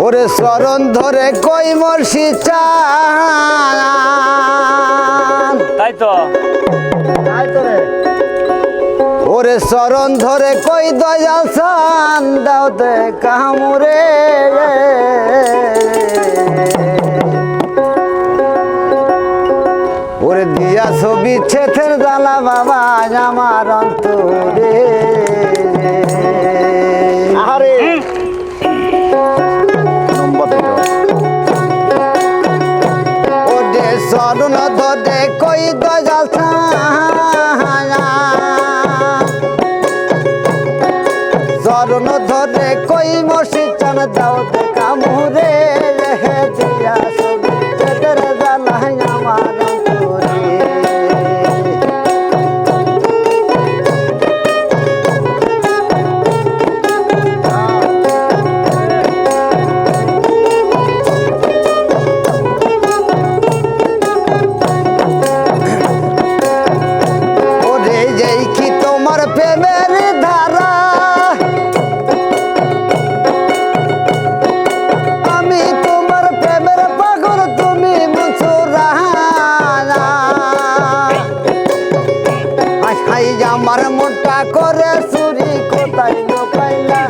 ওরে চরণ ধরে কই মর্ষি চান, তাই তো রে ওরে চরণ ধরে কই দয়াল চান দাও দে কামুরে ওরে দিয়া ছবি ছেথের জ্বালা বাবা আমার অন্তরে আরে ওরে চরণ ধরে কই দয়াল চান, চরণ ধরে কই মর্ষি চান দাও দে কামুরে দিয়া ছবি ছেথের জ্বালা আমার অন্তরে ওরে যেই কি তোমার প্রেমের ধারা আমি তোমার প্রেমের পাগল তুমি মনসুরা হাই আমার মনটা করে চুরি কোথায় লুকাইলা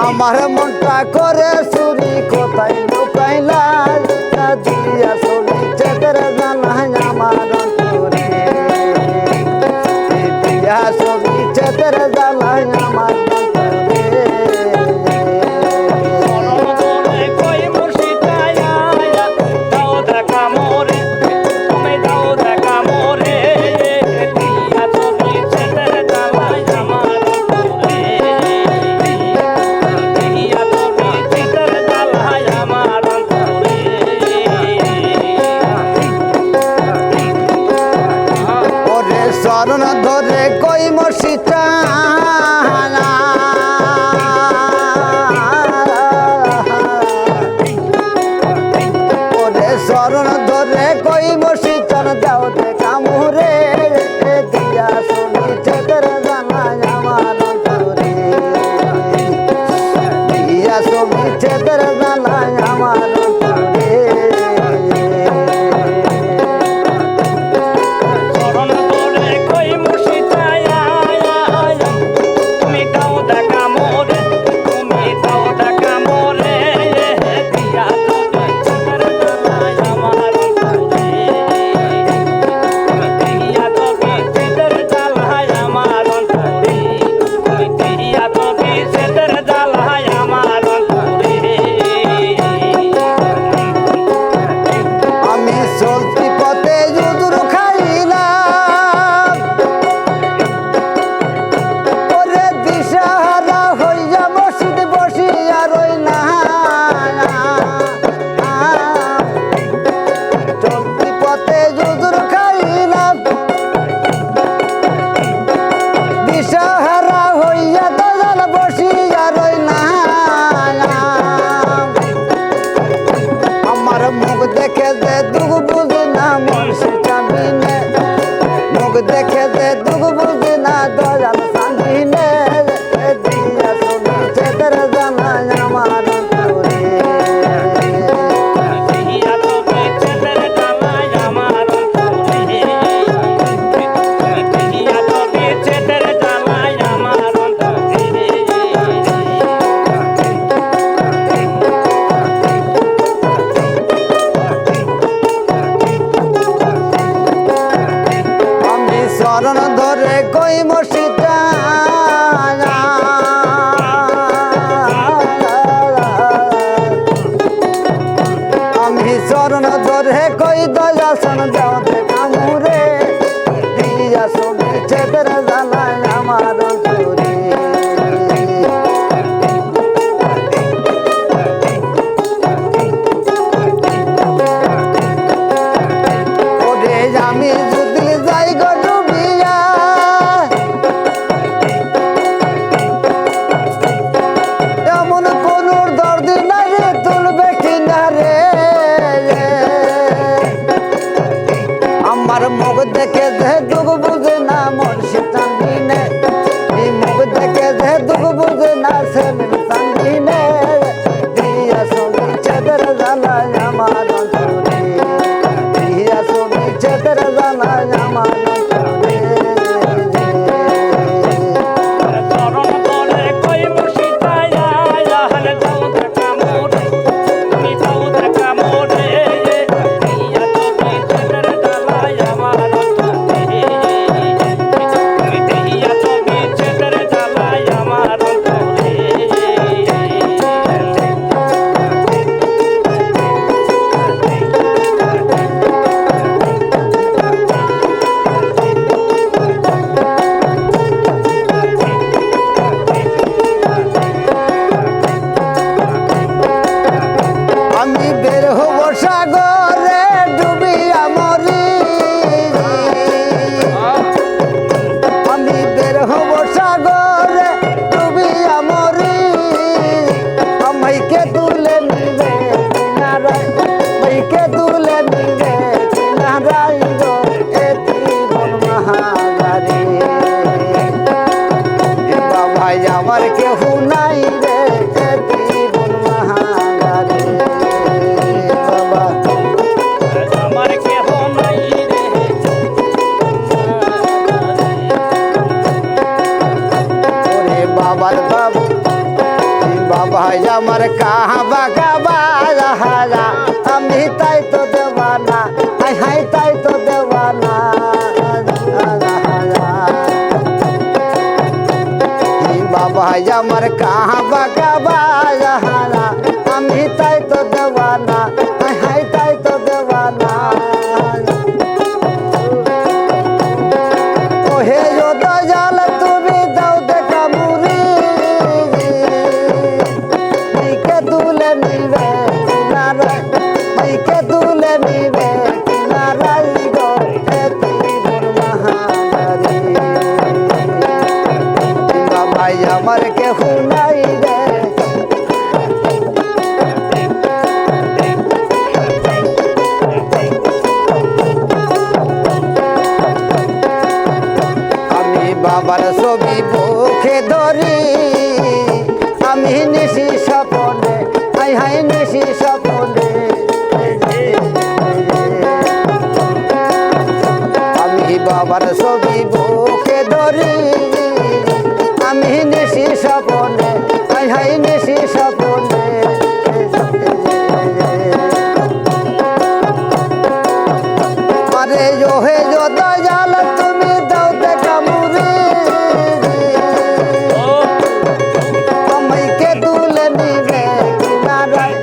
আমার মনটা করে চুরি কোথায় লুকাইলা দিয়া চলি চেতের জানাই আমার অন্তরে দিয়া চলি চেতের জানাই আমার অন্তরে কই মুর্শিদ আয়া দাও দেখা মোরে তুমি দাও দেখা মোরে দিয়া ছবি ছেতের জ্বালাই আমার অন্তরে দিয়া ছবি ছেতের জ্বালাই আমার অন্তরে ওরে চরণ ধরে কই মর্ষি চান, ওরে চরণ ধরে কই মর্ষি চান দাও দে কামুরে দিয়া শুনি চেতের জানাই আমার অন্তরে দিয়া শুনি চেতের জানাই আমার অন্তরে চরণ ধরে কই মুর্শিদ আয়া তুমি দাও দেখা মোরে তুমি দাও দেখা মোরে দিয়া ছবি ছেতের জ্বালাই আমার অন্তরে দিয়া ছবি ছেতের জ্বালাই আমার অন্তরে দিয়া ছবি ছেতের জ্বালাই আমার অন্তরে আমি চলতি পথে যুদুর খাইলাম ওরে দিশাহারা হইয়া মসজিদ বসিয়া রইলাম চলতি পথে যুদুর খাইলাম দিশাহারা হইয়া দয়াল বসিয়া রইলাম আমার মুখ দেখে যে দুঃখ বুঝি না মর্ষি চাবিনে মুখ দেখে যে দুঃখ বুঝি না দয়াল সাবিনে দিয়া শুনি চেতের জানাই আমার অন্তরে দিয়া ছবি ছেতের জ্বালাই আমার অন্তরে দিয়া ছবি ছেতের জ্বালাই আমার অন্তরে আমি চরণ ধরে কই মর্ষি চান, আমি চরণ ধরে কই দয়া শোন দাও দে কামুরে দিয়া শুনি চেতের জানাই আমার অন্তরে ওরে আমি যদি যাই গো ডুবিয়া এমন কোন দর্দি নাই রে তুলবে কিনারে কাবা কাবা হারা আমি তাই তো দেওয়ানা হাই হাই তাই তো দেওয়ানা বাবা আমার কাবা কাবা হারা আমি তাই তো দেওয়ানা হাই হাই তাই তো দেওয়ানা ওহে দয়াল তুমি দাও দেখা মুরি মাইকে তুলে নিবে কিনারা মাইকে তুলে নিবে কিনারাই গো ত্রিভুবন মহানারী বাবাই আমার কেহ নাই রে বাবার ছবি বুকে ধরি আমি নিশি স্বপনে হাই হাই নিশি স্বপনে আমি বাবার ছবি বুকে ধরি আমি নিশি স্বপনে হাই হাই নিশি স্বপনে আরে ওহে দয়াল তুমি দাও দেখা মুরি মাইকে তুলে নিবে কিনারায়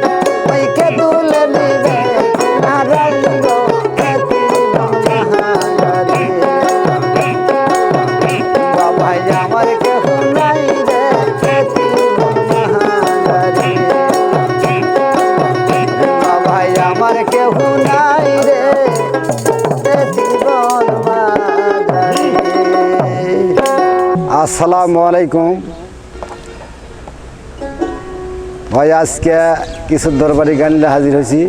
মাইকে তুলে নিবে কিনারায় গো ত্রিভুবন মহানারী বাবাই আমার কেহ নাই রে ত্রিভুবন মহানারী বাবাই আমার কেহ নাই রে ত্রিভুবন মহানারী। আসসালামু আলাইকুম ভাই, আজকে কিছু দরবারি গান নিয়ে হাজির হয়েছি।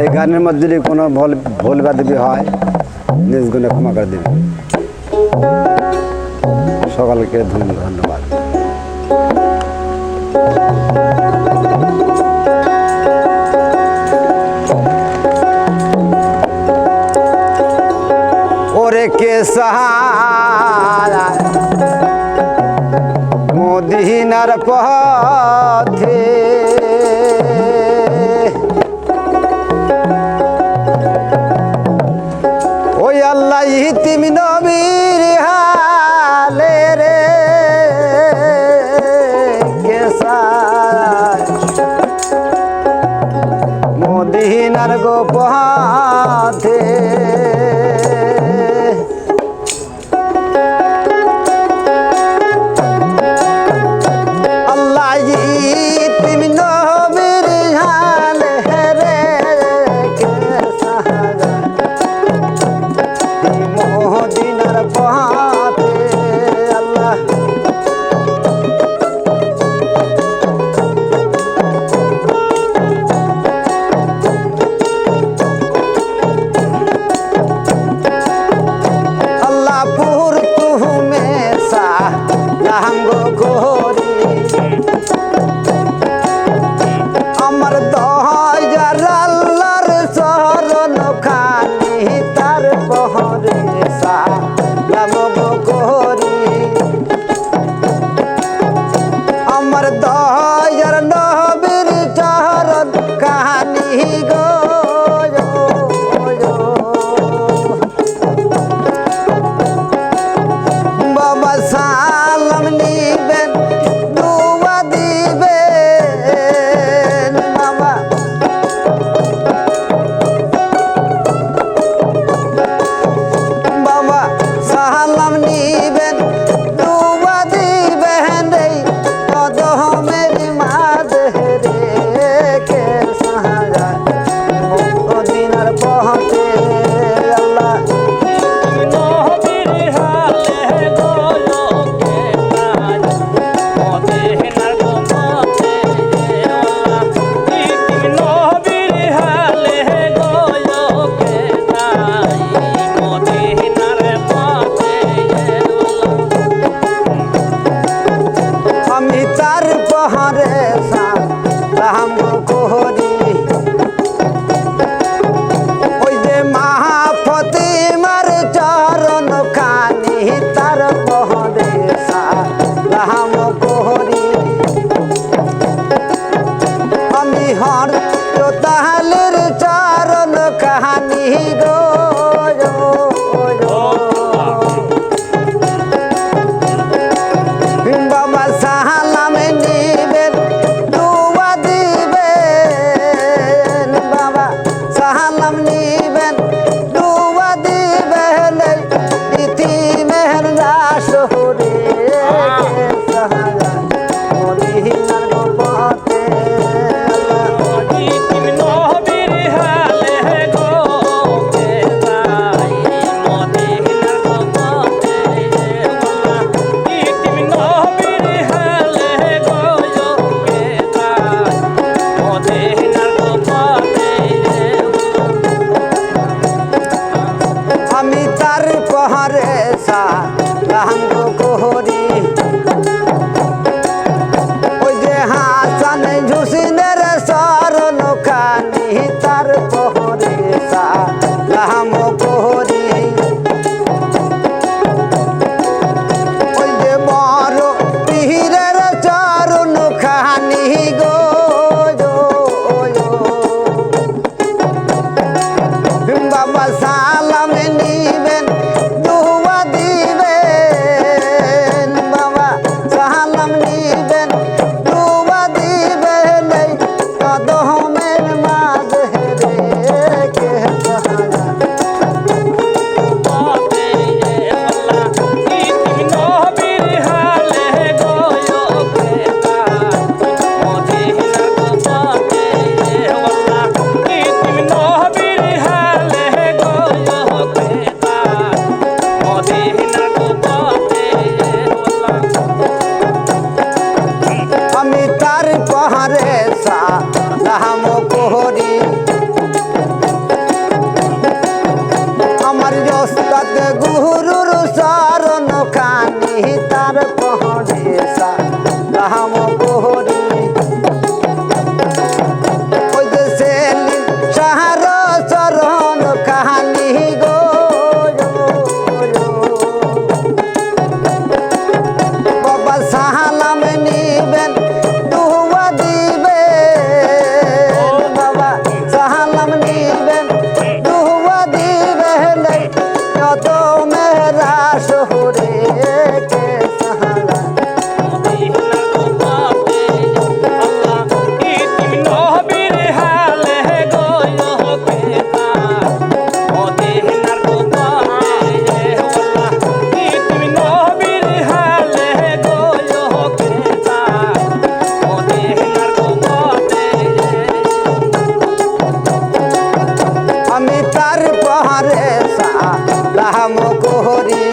এই গানের মধ্যে যদি কোনো ভুল বাদবি হয় নিজ গুণে ক্ষমা করে দেবে। সকলকে ধন্যবাদ। ওরে কে সাহারা মদিনার পথে ওই আল্লাহ ইতিম নবীর হালে রে কে সাহারা মদিনার গো পথে পাহাড়ে সালাম করি আমার ওস্তাদ গুরুর চরণ খানি তার পাহাড়ে সালাম করি ওই যে সেলিম শাহর চরণ খানি গো বাবা সালাম নিবেন দুয়া দিবেন বাবা সালাম নিবেন দুয়া দিবেন যত মেরা শহরে কে সালাম আমি তার পাহাড়ে সালাম করি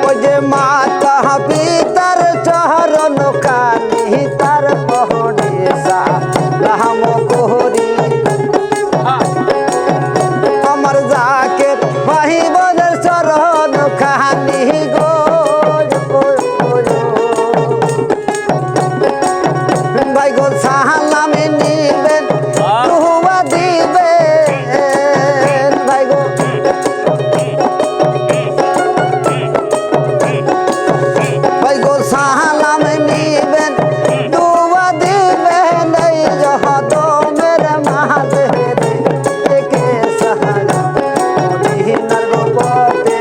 ওই যে মাতা পিতার চরণ খানি তার পাহাড়ে সালাম করি আমার জাকের ভাই বোনের চরণ খানি গো ভাই গো সালাম নিবেন দুয়া দিবেন ভাই গো ভাই গো সালাম নিবেন দুয়া দিবেন এই জহদ মেরে মাঝে কে সালাম মদিনার গোপতে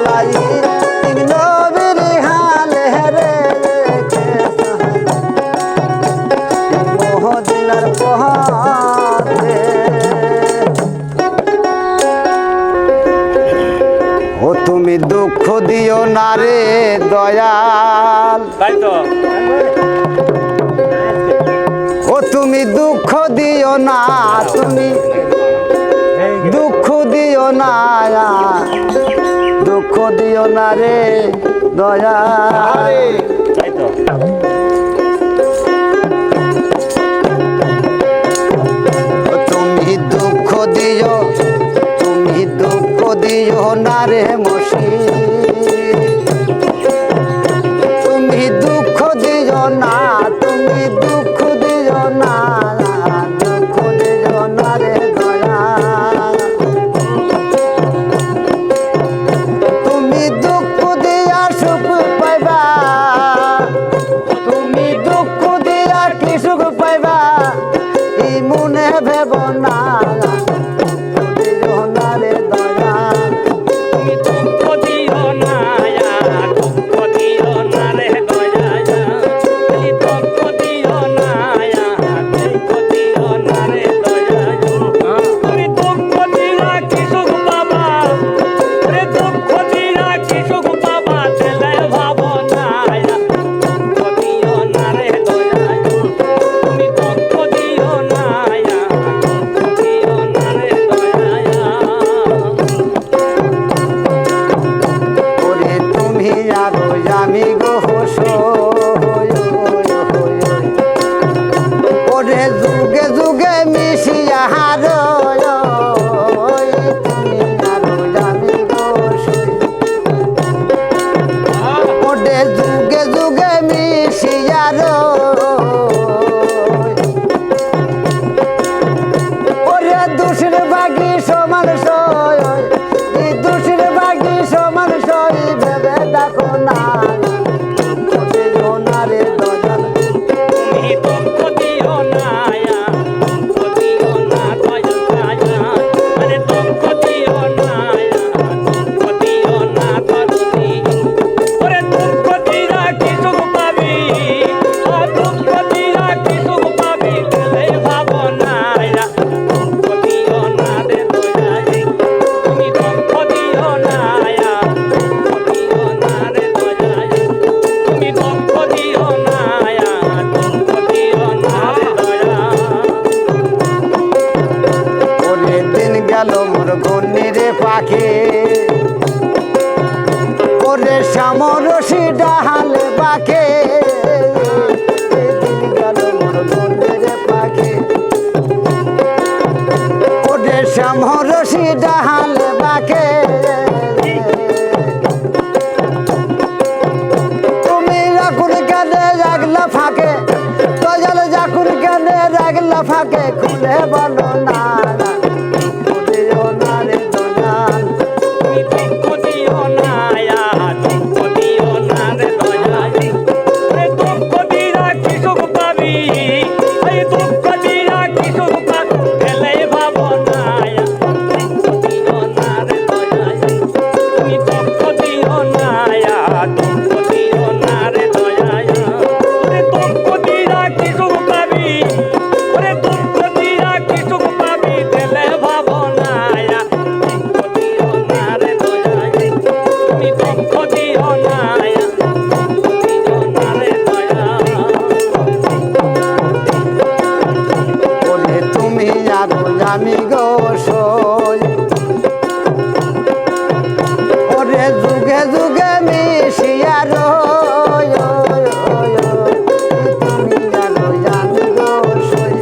লাই তুমি নবীর হালে রে কে সালাম মদিনার পথে ও তুমি দুঃখ দিও না রে দয়াল তাই তো ও তুমি দুঃখ দিও না তুমি দুঃখ দিও না দুঃখ দিও না রে দয়াল তাই তো তুমি দুঃখ দিও না রে মসি তুমি দুঃখ দিও না তুমি দুঃখ দিও না রে দয়া তুমি দুঃখ দিয়া সুখ পাইবা তুমি দুঃখ দিয়া কি সুখ পাইবা এই মনে ভেব না দিও না রে দয়া তুমি দুঃখ দিও না দুঃখ দিও না রে দয়া তুমি দুঃখ দিও না দুঃখ দিও না রে দয়া তুমি দুঃখ দিলা কি সুখ পাবা রে দুঃখ দিলা কি সুখ পাবা তেলে ভাবো না দুঃখ দিও না রে দয়া তুমি দুঃখ দিও না দুঃখ দিও না রে দয়া ওরে তুমি আরো আমি গো ওরে যুগে যুগে মিশিয়া হারো তুমি আরো আমি গো ওরে যুগে যুগে মিশিয়া ওরে দুষের বাগি সমান সয় দুষের বাগি সমান সয় ভেবে দেখো না রে দয়াল তুমি দুঃখ দিও না দুঃখ দিও না দয়া মানে দুঃখ দিও না দুঃখ দিও না করুণী ওরে দুঃখ দিরা কি সুখ পাবি দুঃখ দিরা কি সুখ পাবি গেলে ভাবো না দুঃখ দিও না রে দয়া তুমি দুঃখ দিও না দুঃখ দিও না রে দয়া তুমি দুঃখ দিও না দুঃখ দিও না রে দয়া ওরে দিন গেল মোর ঘূর্ণি রে পাখি ওরে শ্যামরসি ডাহা আগে খুলে বলো না দুঃখ দিও না রে দয়াল তুমি দুঃখ দিও না দুঃখ দিও না রে দয়াল রে দুঃখ দিয়া কি সুখ পাবি এই দুঃখ দিয়া কি সুখ পাবি ফেলে ভাবনা দুঃখ দিও না রে দয়াল তুমি দুঃখ দিও না দুঃখ দিও না রে দয়াল রে দুঃখ দিয়া কি সুখ পাবি রে দুঃখ দিয়া কি সুখ পাবি ফেলে ভাবনা দুঃখ দিও না রে দয়াল তুমি দুঃখ দিও না দুঃখ দিও না রে দয়াল বলে তুমি আরো জানি গো সই ওরে যুগে যুগে মিশিয়া রই তুমি আরো জানি গো সই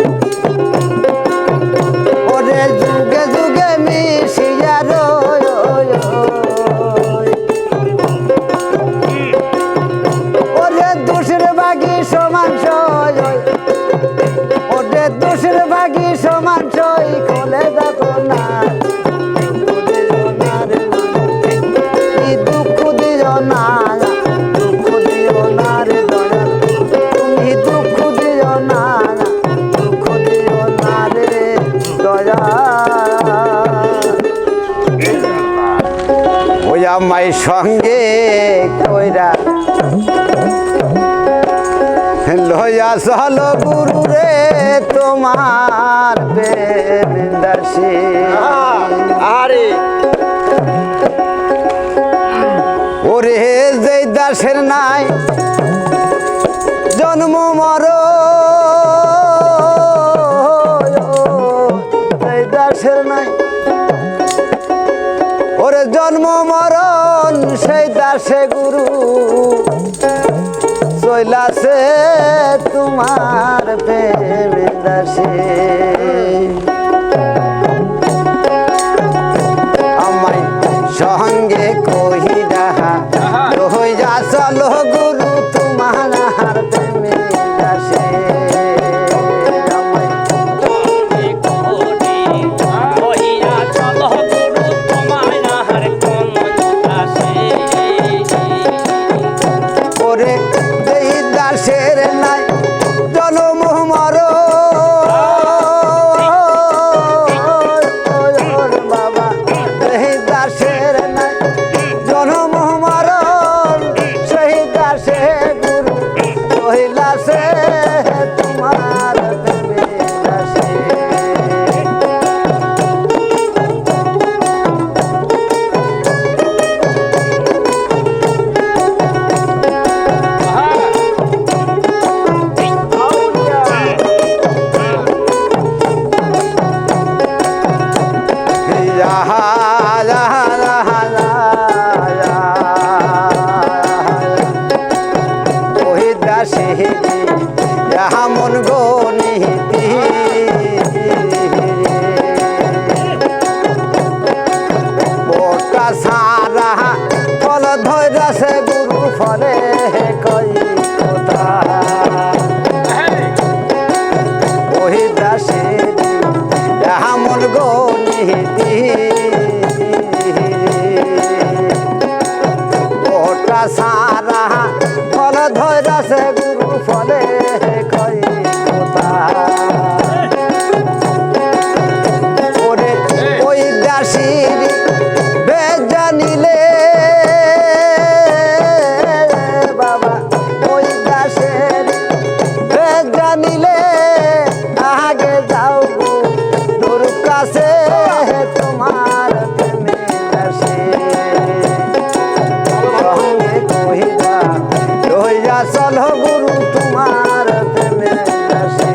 ওরে যুগে যুগে মিশিয়া রই ওরে দুশের বাগি সমান সই ওরে দুশের বাগি সমান সই খোলে দেখো না দুঃখ দিও না দুঃখ দিও না রে দয়াল তুমি দুঃখ দিও না দুঃখ দিও না রে দয়াল ওই আমায় সঙ্গে কইরা লইয়া চল গুরু রে তোমার প্রেমদাসী আরে ওরে যেই দাসের নাই জন্ম মর এই দাসের নাই ওরে জন্ম মরণ সেই দাসে গুরু চইলাছে তোমার প্রেমের দাসে আমায় সঙ্গে কহিরা লইয়া চলো গুরু তোমার প্রেমের দাসে আমায় কহিয়া চল গুরু তোমায় নাহার কোন দাসে ওরে এই দাসের নাই জনম মর বাবা এই দাসের নাই জনম মরণ সেই দাসে গুরু কহিলাছে তোমার প্রেমের দাসে ওই দাসে মন গনিতি বোটা সারা ফল ধৈরাছে গুরু ফলে কই কথা ওই দাসে মন গনিতি ওটা সারা ফল ধৈরাছে গুরু ফলে কই কথা ওরে ওই দাসীর বেশ জানিলে বাবা ওই দাসের বেশ জানিলে আগে যাও তোর কাছে তোমার প্রেমের দাসে সঙ্গে কহিরা লইয়া চল গুরু তোমার প্রেমের দাসে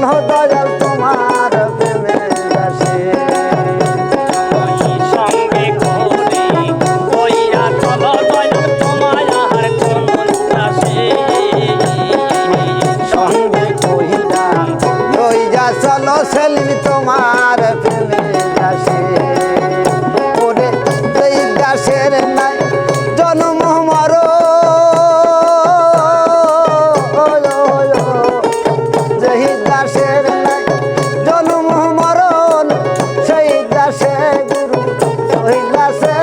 চলো দয়াল তোমার প্রেমে দাসে সঙ্গে করে কইয়া চলো দয়াল তোমার কোন দাসে সঙ্গে কহিলা লইয়া চলো সেলিম তোমার প্রেমে দাসে ওরে এই দাসের নাই জন্ম মর যেই দাসের নাই জন্ম মরণ সেই দাসে গুরু ওই দাসে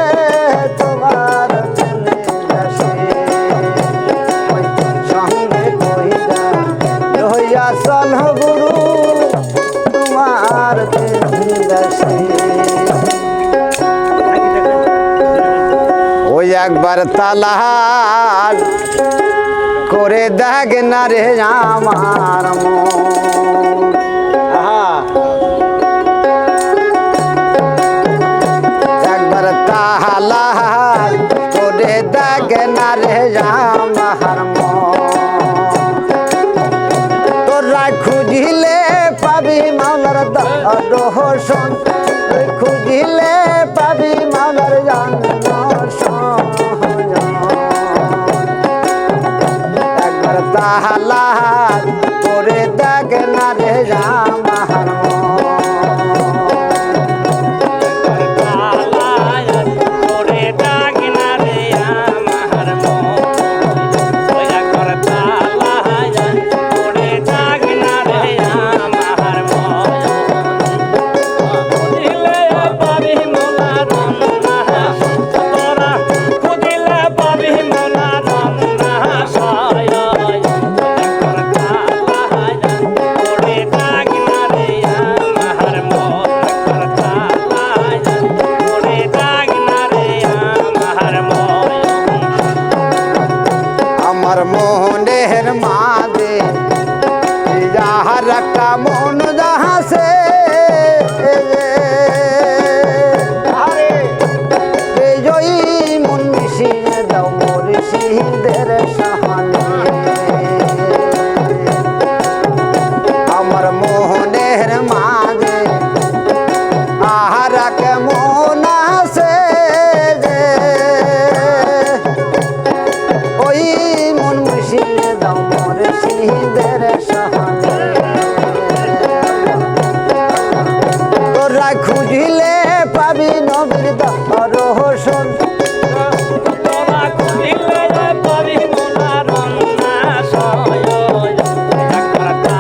তোমার প্রেমে দাসে ওই সঙ্গে কহিলা লইয়া চল গুরু তোমার প্রেমে দাসে ওই একবার তালাশ করে দেখ না রে আমার মন একবার তালাশ করে দেখ না রে আমার মন তোরা খুঁজিলে পাবি মাওলার দর্শন খুঁজিলে পাবি মাওলার দর্শন একবার তাহলা করে দেখ না রে আমার করে ডাক না রে আমার ওয়া করতা করে ডাক না রে আমার দিলে পাবি মোলা রন্না তোরা দিলে পাবি মোলা রন্না সায় করতা করে ডাক না রে আমার করতা করে ডাক না রে আমার মনের মাঝে যাহার একটা মন যাহাসে জয়ী মন মিশিয়ে দাও মোর সিংহের সাহানে আমার মোহনের মাঝে আহার কে মন আছে যে ওই মন মিশিয়ে দাও মোর সিংহের সাহানে তোরা খুঁজিলে পাবি নবীর দর্শন তোরা খুঁজিলে পাবি মোলা রন্না সায় করতা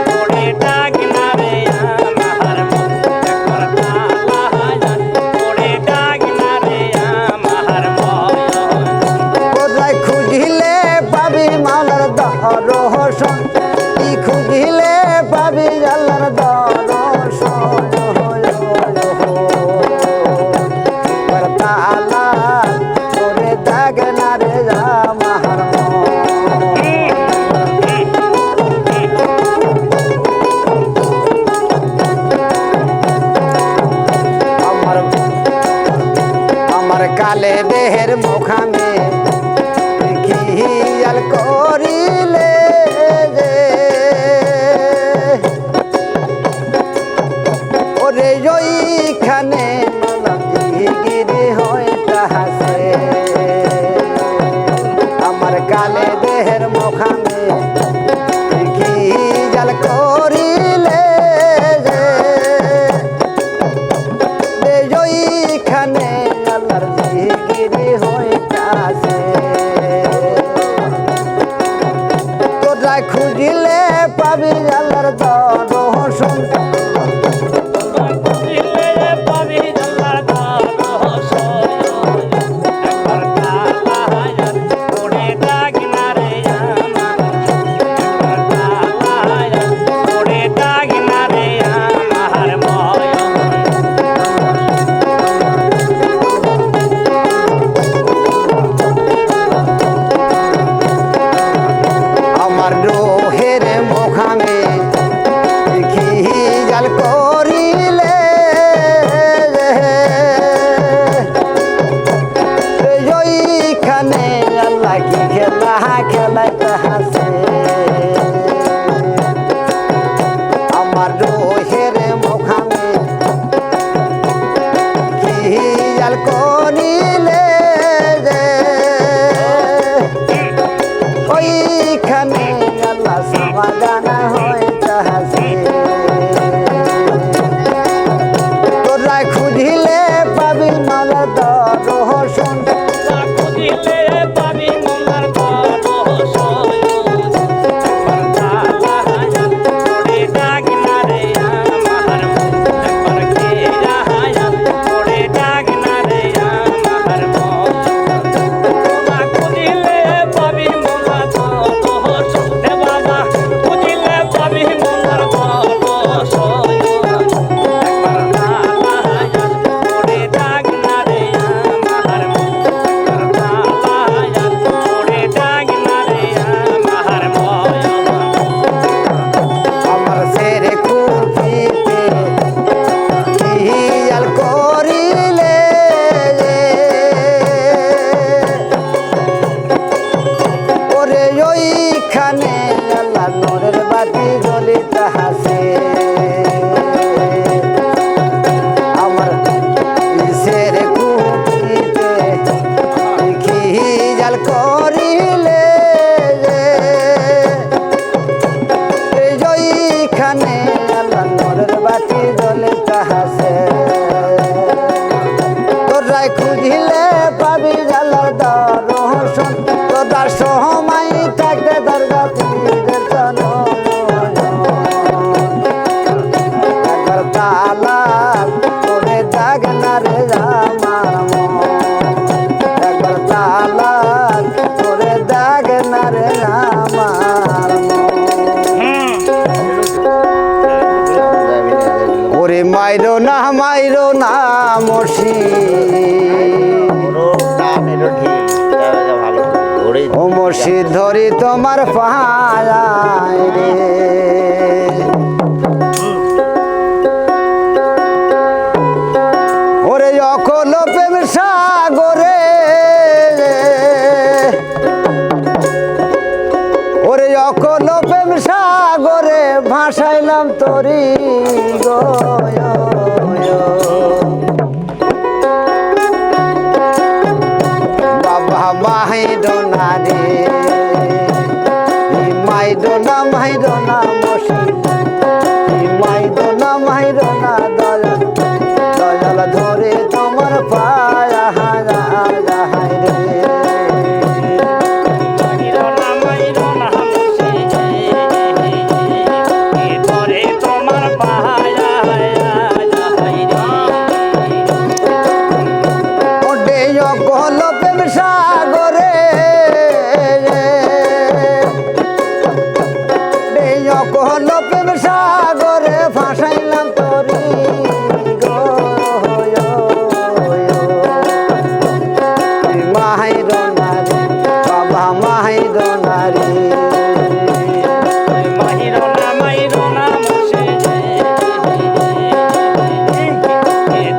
করে ডাক না রে আমার করতা করে ডাক না রে আমার কোথায় খুঁজিলে পাবি মালার দর্শন কি খুঁজিলে পাবি আল্লাহর দর্শন করতালা করে দাগ না রে আমার আমার আমার কালে দেহের মুখামে খিয়াল করিলে যে ওরে ওইখানে গিরি হয় তাহাসে আমার কালে দেহের মুখামে খিয়াল করিলে যে ওইখানে আল্লাহর জিকিরি হইতাছে তোরা খুঁজিলে পাবি আল্লাহর দর্শন খুঁজিলে পাবি আল্লাহর দর্শন করতা করে ডাক না রে আমার করতা করে ডাক না রে আমার আমার রোহের মুখামে খিয়াল করিলে ওইখানে আল্লাহ কি খেলা খেলাইতে হাসে বাগানা হইতাছে তোরা খুঁজিলে পাবি মালা দর্শন খুঁজিলে পাবি মোলার দর্শন তোরে ডাক না রে আমার মন একবার ঘেরা তোরে ডাক না রে আমার মন খুঁজিলে পাবি মোলার দর্শন রে বাবা খুঁজিলে পাবি মোলার দর্শন তোরে ডাক না রে আমার মন তোরে ডাক না রে আমার মন আমার সেরে খুঁজিতে হিয়াল করিলে ওরে ওইখানে আল্লাহ নূরের বাতি জ্বলিতে হাসে আমার সেরে খুঁজিতে হিয়াল করিলে এইখানে আল্লাহ নূরের বাতি জ্বলিতে হাসে তোরাই খুঁজিলে পাবি জালার দর্শন তোরা সময় থাকতে দরগা পীরের চরণ একবার তালা করে জাগ না রে আমার মন একবার তালা করে জাগ না রে আমার মন ওরে মাইরো না মসি ও মসি ধরি তোমার পায় রে ওরে অকল প্রেম সাগরে ওরে অকল প্রেম সাগরে ভাসাইলাম তরি গো বাবা মাইরোনা রে মাইরোনা মসি মাইরোনা দয়াল ধরে তোমার পায়া রে মাইরোনা মুর্শিদ তোরে তোমার পায়া ওডে অকল প্রেম সাগরে অকল প্রেম সাগরে ভাসাইলাম তরি গো মাইরোনা রে বাবা মাইরোনা রে মাইরোনা মুর্শিদ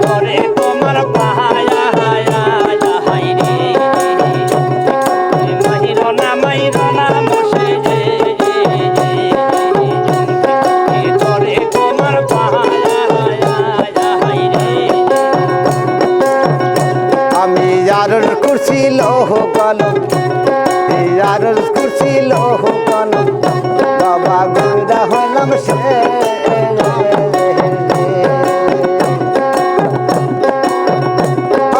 তোরে তোমার পায়া মাইরোনা মুর্শিদ তোরে তোমার পায়া আমি আরজ করছি লৌহ কলম আরজ করছি লৌহ কলম বাবা গুইরা হলাম সে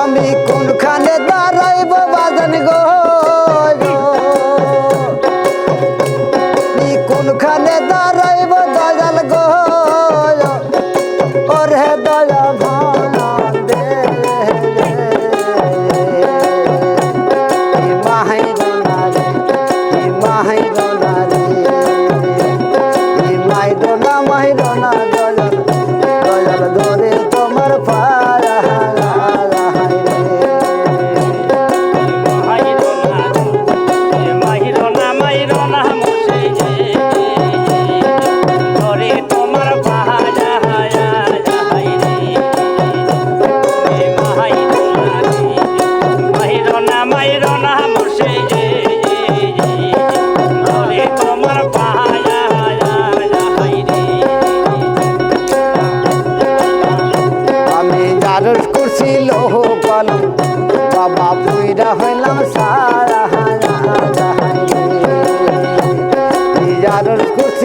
আমি কোনখানে দাঁড়াইব বাজান গো কোনখানে দাঁড়াইব দয়াল গো ওরে দয়া ভান দে মাইরোনা রে মাইরোনা দয়াল ধরে তোমার পায়া মাইরোনা মুর্শিদ তোরে তোমার পায়া মাইরোনা মুর্শিদ তোরে তোমার পায়া আমি আরজ করছি লৌহ কলম বাবা পুইরা হইলাম সারা আরজ করছি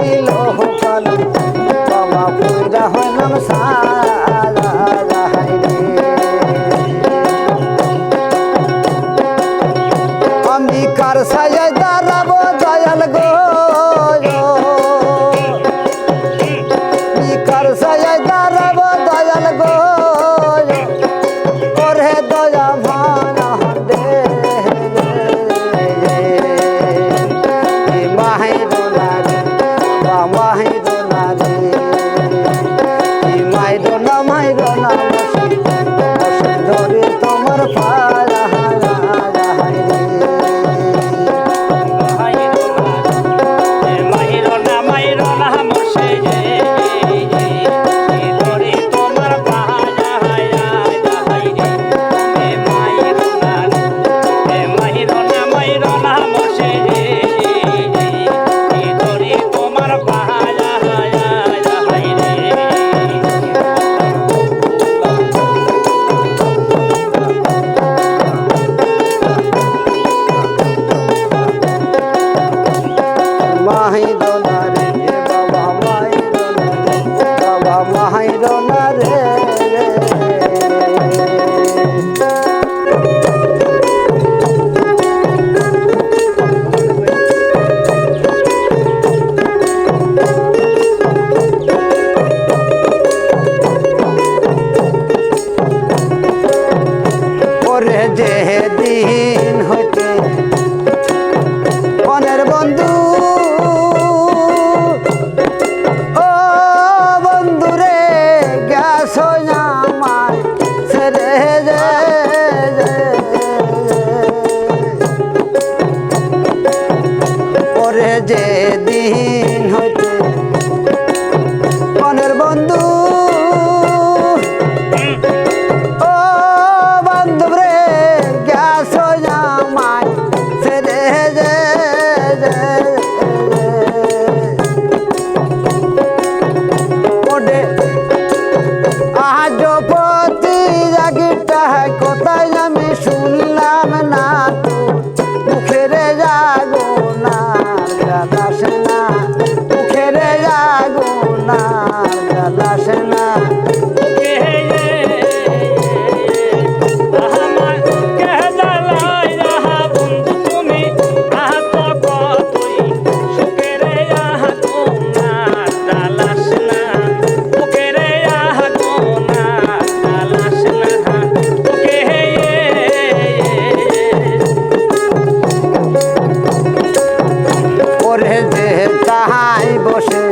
বসে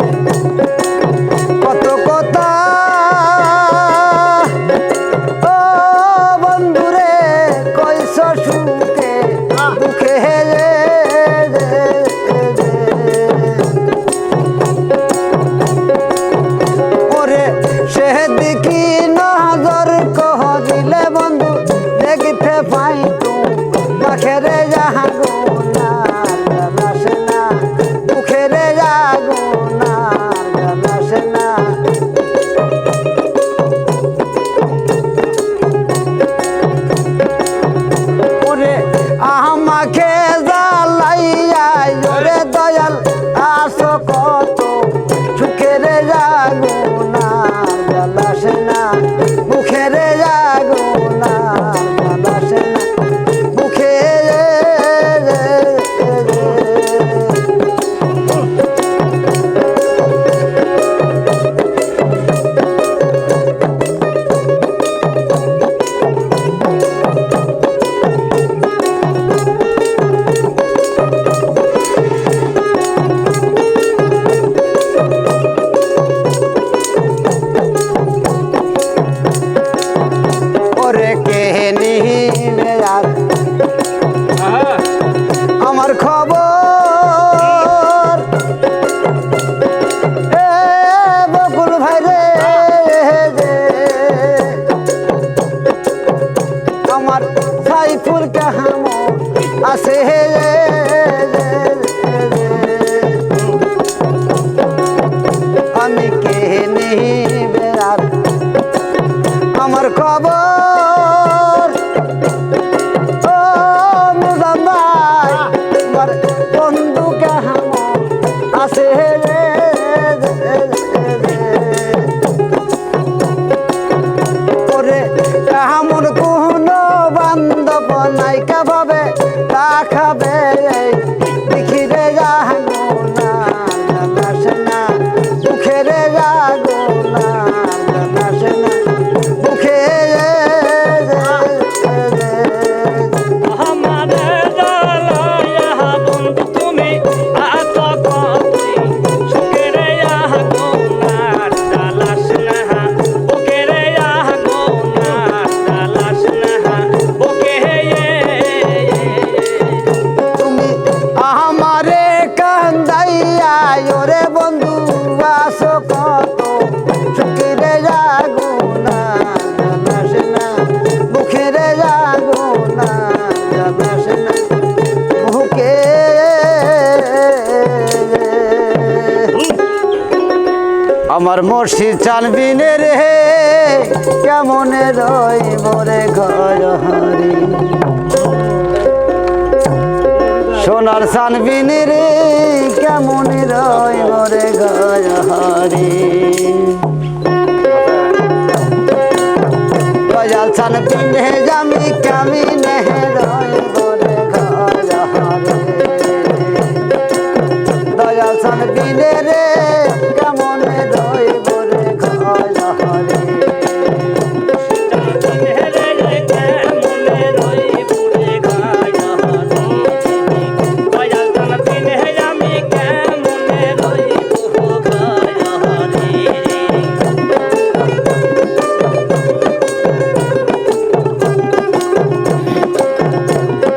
কত কথা ও বন্ধুরে কইস সুখে দুঃখে ওরে সে দেখি নজর কহ দিলে বন্ধু দেখিতে পাই তো পাখেরে যাগো না আসে না মুখেরে যাগো না আসে না ওরে আমাকে জ্বালাইয়া ওরে দয়াল আসো কত সুখেরে যাগো না আসে না মুখেরে যাগো না আসে না মুখে ওরে কে নিবে আর আমার খবর এ বকুল ভাই রে আমার সাইফুল কাহাম আছে আমি কে নিবে আর আমার খবর ও মুজাম্মাই আমার বন্ধু কাহাম আছে ওরে কাহামর কোন বান্ধব নাইকা ভাবে তা খাবে দেখি রে যাগো না আসে না মুখেরে যাগো না আসে না মুখে আমারে জ্বালাইয়া বন্ধু তুমি এত কতই সুখেরে যাগো না জ্বালাস না বুকেরে যাগো না জ্বালাস না বুকে তুমি আমারে কান্দাইয়া ওরে বন্ধু আসো কত সুখেরে যাগো না আসে না মুখেরে যাগো না আসে না মুখে আমার মসজিদ চালবিনে রে কেমন রইব রে ঘর হরি সোনার চানবিনে রে কেমন রইব রে ঘর হরি দয়াল চানবিনে জামি কেমনে রইব রে ঘর হরি দয়াল চানবিনে রে কেমন রইব রে ঘর হরি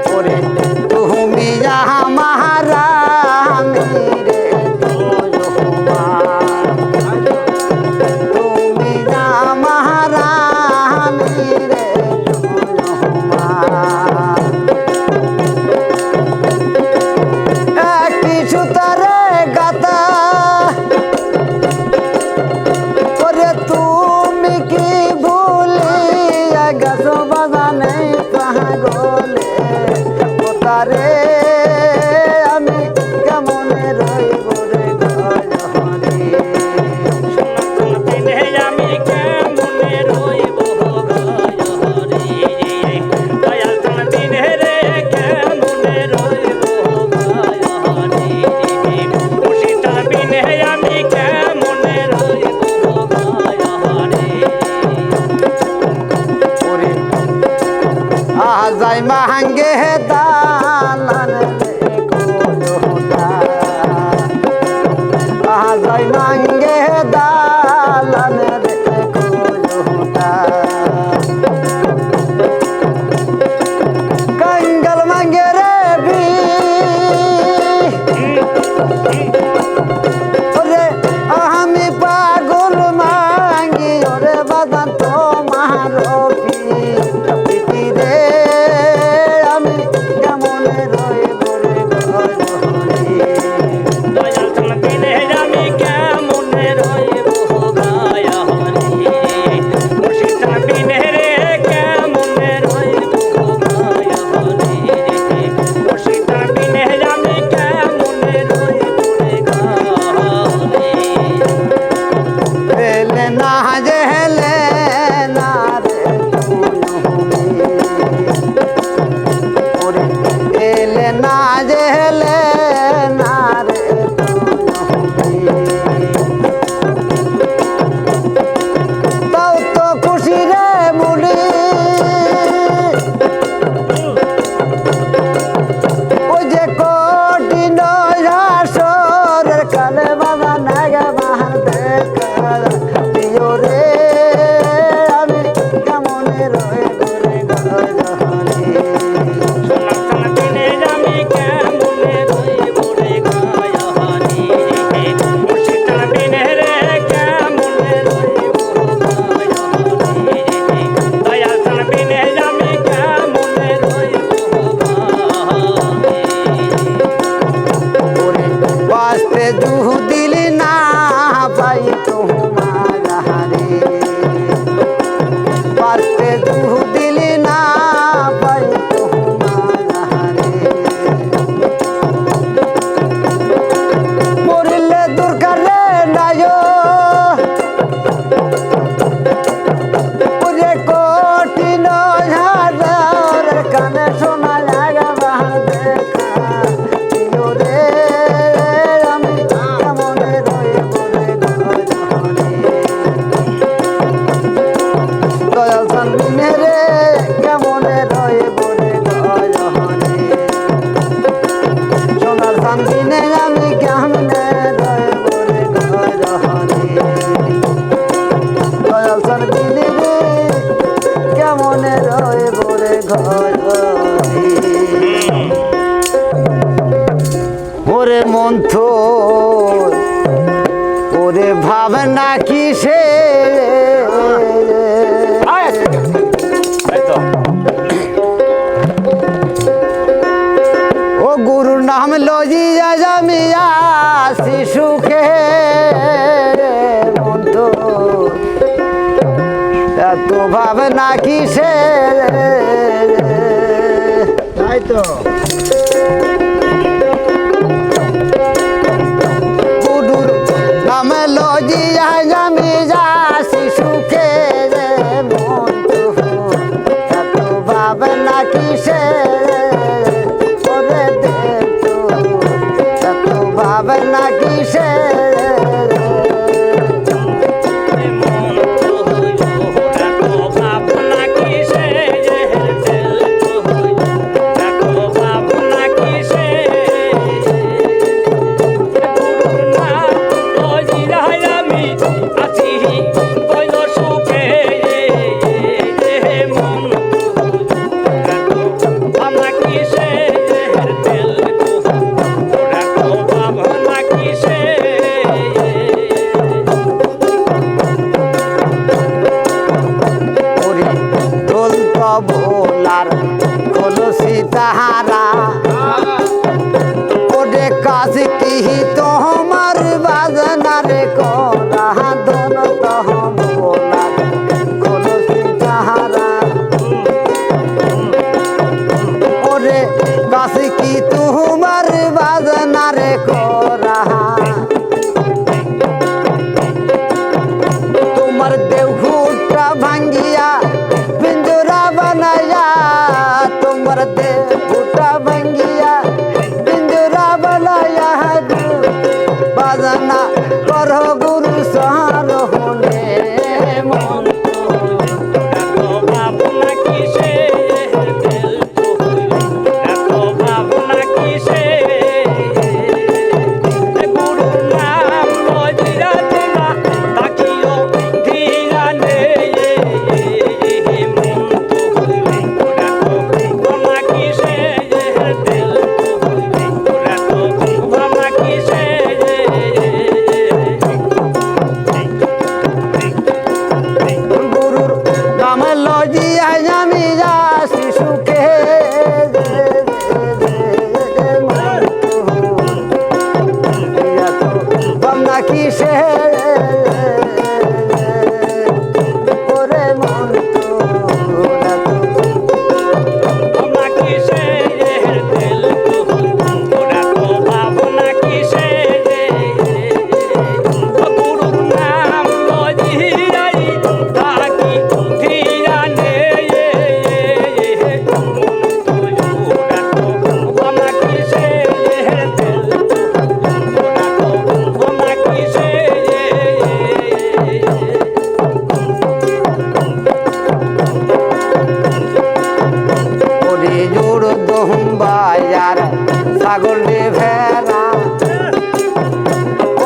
ওরে তুমি যাহা মাহারা রে ছয় নাঙ্গে দালানের খোঁজটা कंगल मांगे रे भी रे আমি পাগল মাঙ্গি ওরে বাদান তোমারো পিতি রে আমি কেমনে রইব রে ঘরে দয়াল চান বিনে আমি কেমনে রইব গায়া হরি মুর্শিদ চান বিনে রে কেমনে রইব গায়া হরি মুর্শিদ চান বিনে আমি কেমনে রইব রে গায়া এলে না জেলে না রে ওরে এলে না জেলে না রে তাও তো খুশি রে মুনি ওই যে কঠিন আসরের কালে বাবা নাগা বাহার দেখা দিও রে আমি কেমনে রইব রে ঘরে সোনার চান বিনে আমি কেমনে রইব রে গায়া হরি মুর্শিদ চান বিনে রে কেমনে রইব গায়া হরি দয়াল চান বিনে আমি কেমনে রইব ওরে বাস্তে দুহ দিলি না পাই তোমার হারে বাস্তে দুহ দিলি না পাই তোমার হারে মরিলে দরকার রে নায় ওরে কঠিন হাজার কানে শোনা লাগা বাহা দেখা দিও রে আমি কেমনে রইব রে ঘরে দয়াল সামনে রে কেমনে রইব রে ঘরে সোনার সামনে আমি কেমনে রইব রে ঘরে দয়াল সামনে রে কেমনে রইব রে ঘরে ওরে মন্থ ওরে ভাবনা কিসে ও গুরু নাম লজিয়া জামিয়া শিশুকে মন্থ এত ভাবনা কিসে তাই তো গুরুর নাম লজিয়া জামিয়া শিশুকে মন্থ এত ভাবনা কিসে ওরে দেখতো এত ভাবনা কিসে ভোলার কলসি তাহারা ওরে কাজ কি তোমার বাজনারে করা দন তহম ভোলার কলসি তাহারা ওরে কাজ কি তোমার বাজনারে করা তোমার দেহুটা ভাঙ্গিয়া পিঞ্জরা বানায়া তোমার দেহুটা ভাঙ্গিয়া পিঞ্জরা বানায়া বাজনা কর গুরু সহার হলে মন গুরু নাম কিসে ওরে মন তোরা তো ভাবনা কিসে তেল ওরা তো ভাবনা কিসে গুরুর নাম লজিয়াই থাকি থিয়া নে ওরা তো ভাবনা কিসে তেল ওরা তো ভাবনা কিসে ওরে জোর দোম্বায়ার ছাগল রে ভেড়া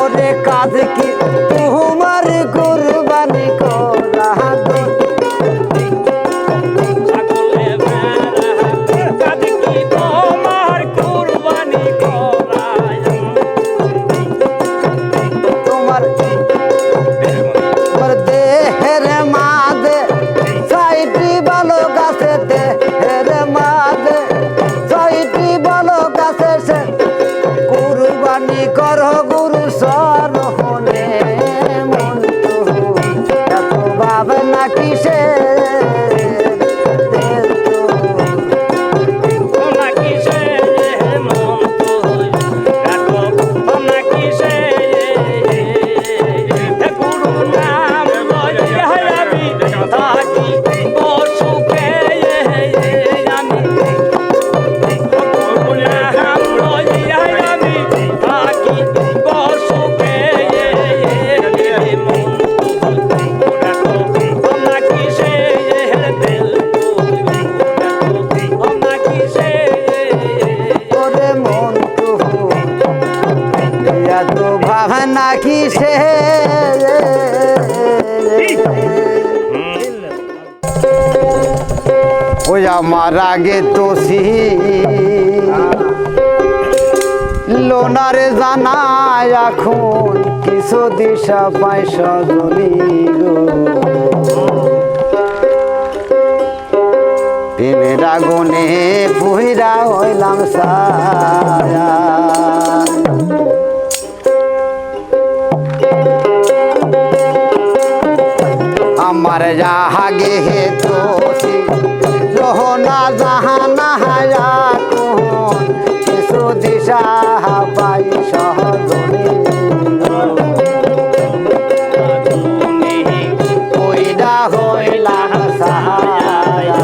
ওরে কাজ কি তোমার কুরবানি করা ছাগলে ভেড়া কাজ কি তোমার কুরবানি করায় তোমার তোমার দেহের মাঝে ছয়টি ভালো গাছে দেহের মাঝে ছয়টি ভালো গাছে সে কুরবানি কর গুরু সরহনে মন তো এত ভাবনা কিসে ভাবনা কিসে মন তুই এত ভাবনা কিসে গুরু নাম লইয়া আমি থাকি অসুখে আমি গুরু নাম লইয়া আমি থাকি অসুখে মন তুই এত ভাবনা কিসে তেল ভাবনা কিসে ওরে মন তো এত ভাবনা কিসে ওই আমার আগে তো লোনারে জানায় এখন কিছু দিশা পাই সজনী গো প্রেমের আগুনে পুহিরা হইলাম সারা আমার যাহাগে হে তোষি লোহনা জাহানা হায়া কোন কিছু দিশা পাই সহজনে ওইডা হইলা সাহায়া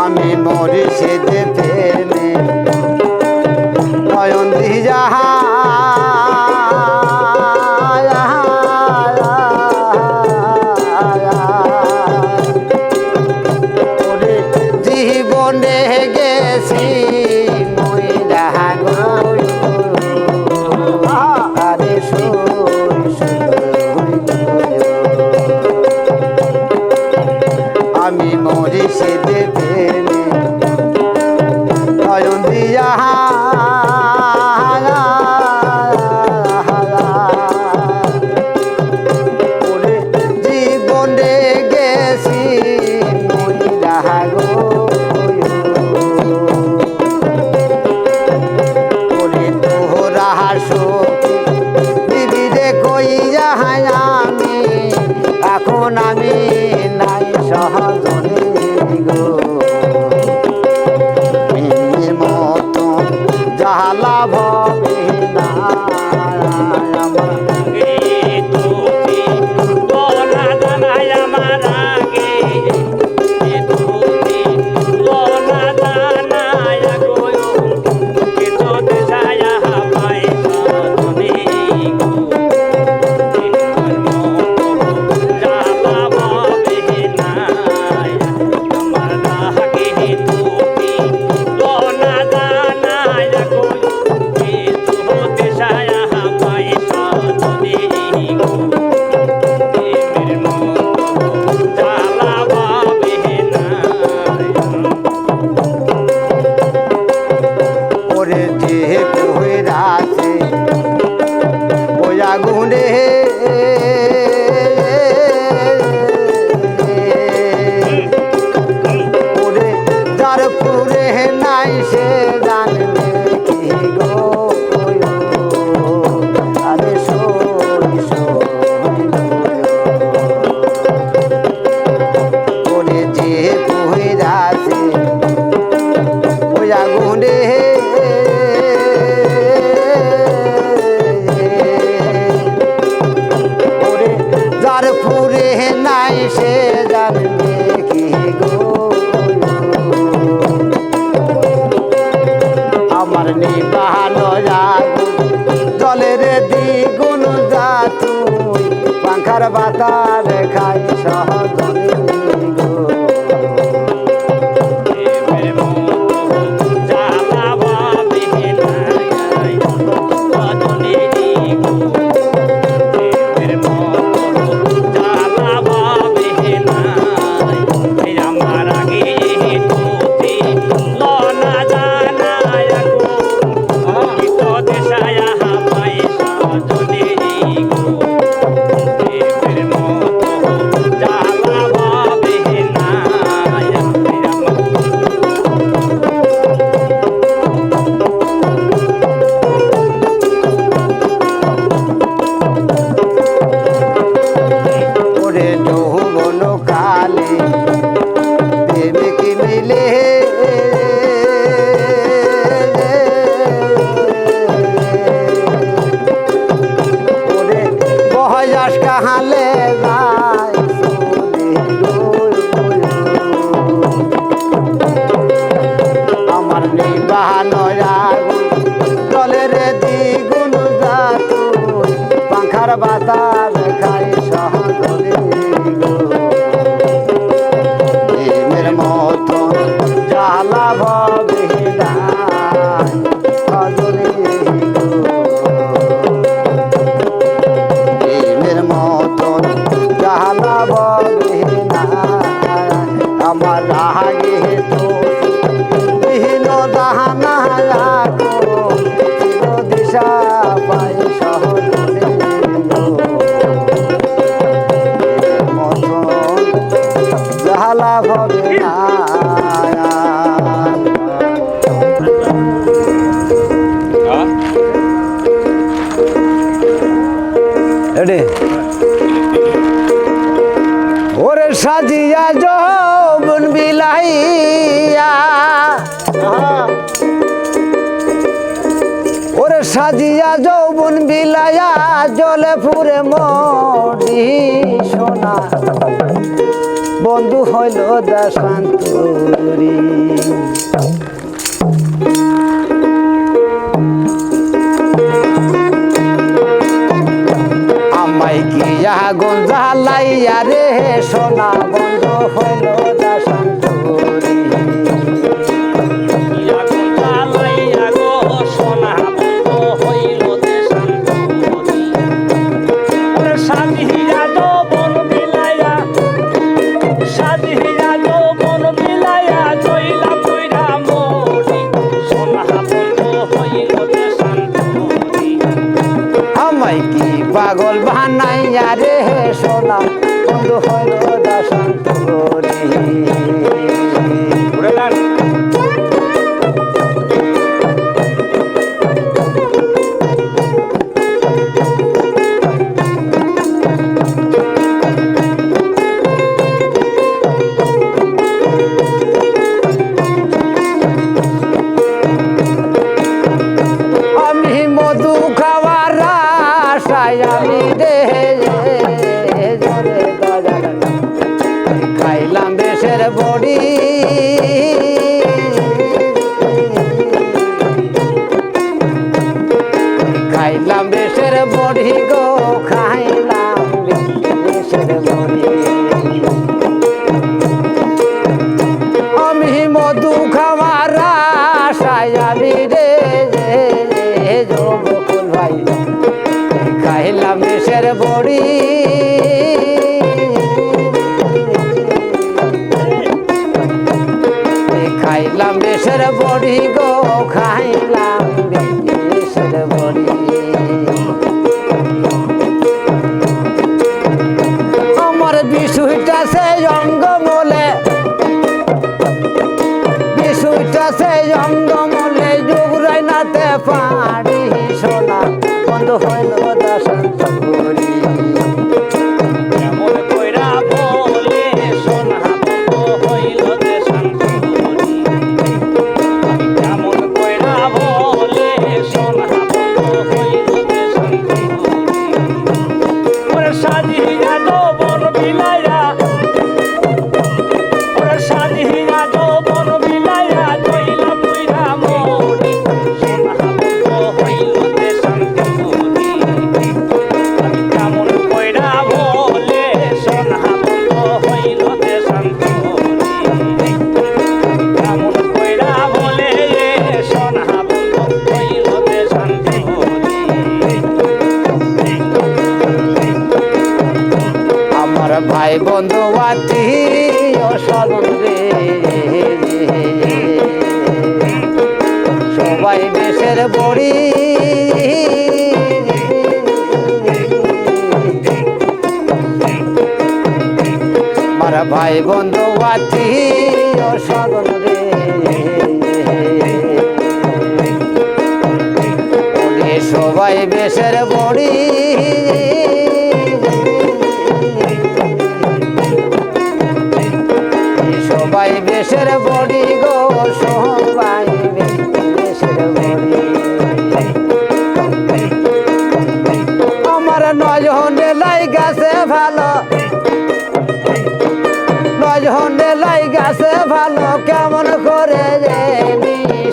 আমি মরি সেদে প্রেমে নয়ন দিযাহা ওরে জীবনে গেছি মইরা গো আরে আমি মরি সেদে প্রেমে নয়ন দিয়া ওরে জীবনে গেছি মইরা গো ওরে তোরা সখী দিদিরে কইয়া আমি এখন আমি নাই সহজনে গো মতো জালা ভবে না আমার Yeah. সে জানবে কি গো আরে সই ওরে যে কইরাছে ওই আগুনে ওরে যার পুরে নাই সে জানবে কি গো আমার নিবানো জলের দ্বিগুণ যা তুই পাখার বাতার খাই সহজনে গো কাহালে আমার নিবানো জলের দ্বিগুণ যা তুই পাখার বাতাস খাই সহজনে গো প্রেমের মতন জ্বালা ভবে সজনে আমার রাগে তো বিহীন দাহানা দিশা পাই সহজনে মতন জালা ভবে না ওরে সাজিয়া যৌবন বিলাইয়া ওরে সাজিয়া যৌবন বিলাইয়া জলে পুরে মরি সোনা বন্ধু হইল দেশান্তরী আমায় গিয়া গঞ্জালাইয়া রে সোনা বন্ধ হইল দেশান্তরী পাগল বানাইয়া রে সোনা বন্ধু হইল দেশান্তরী আমি মধু খাওয়ার আশায় আমি রে খাইলাম বেশের বড়ি খাইলাম বেশের বড়ি গো খাইলাম বেশের বড়ি আমি মধু খাওয়ার আশায় আমি রে বকুল ভাই খাইলাম বেশের বড়ি খাইলাম বেশের বড়ি গো খাইলাম বেশের বড়ি আমার বিষয়টা সে অঙ্গ বলে বিষয়টা সে আনন্দমলে যুগরাই নাতে পারি সোনা বন্ধু হইল দাসান্ত করি কেমন কইরা বলে সোনা বন্ধু হইল দেশান্তরী কেমন কইরা বলে সোনা বন্ধু হইল দেশান্তরী ওরে সাজিয়া যৌবন বিলাইয়া ওরে সাজিয়া যৌবন বিলাইয়া কইলা পুইরা মরি সোনা বন্ধু হইল দেশান্তরী কেমন কইরা বলে সোনা বন্ধু হইল দেশান্তরী কেমন কইরা বলে সোনা বন্ধু হইল দেশান্তরী আমার ভাই বন্ধু আত্মীয় স্বজন রে সবাই দেশের বড়ি আমার ভাই বন্ধু আত্মীয় স্বজন রে ওরে সবাই দেশের বড়ি সবাই দেশের বড়ি গো সবাই দেশের বড়ি আমার নজনে লাই গাছে ভালো নজনে লাই গাছে ভালো কেমন করে রে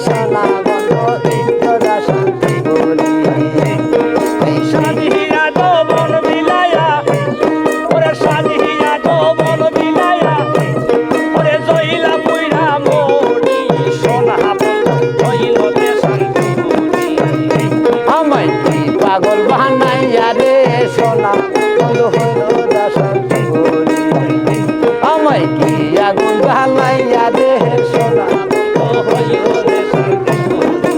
সোনা বন্ধু শান্তি বলি সাজিয়া যৌবন বিলাইয়া ওরে সাজিয়া যৌবন বিলাইয়া ওরে জইলা পুইরা মরি সোনা বন্ধু হইল দেশান্তরী আমায় কি পাগল বানাইয়া রে সোনা বন্ধু হইল দাসান্তি বলি আমায় কি আগুন বানাইয়া রে সোনা বন্ধু হইল দেশান্তরী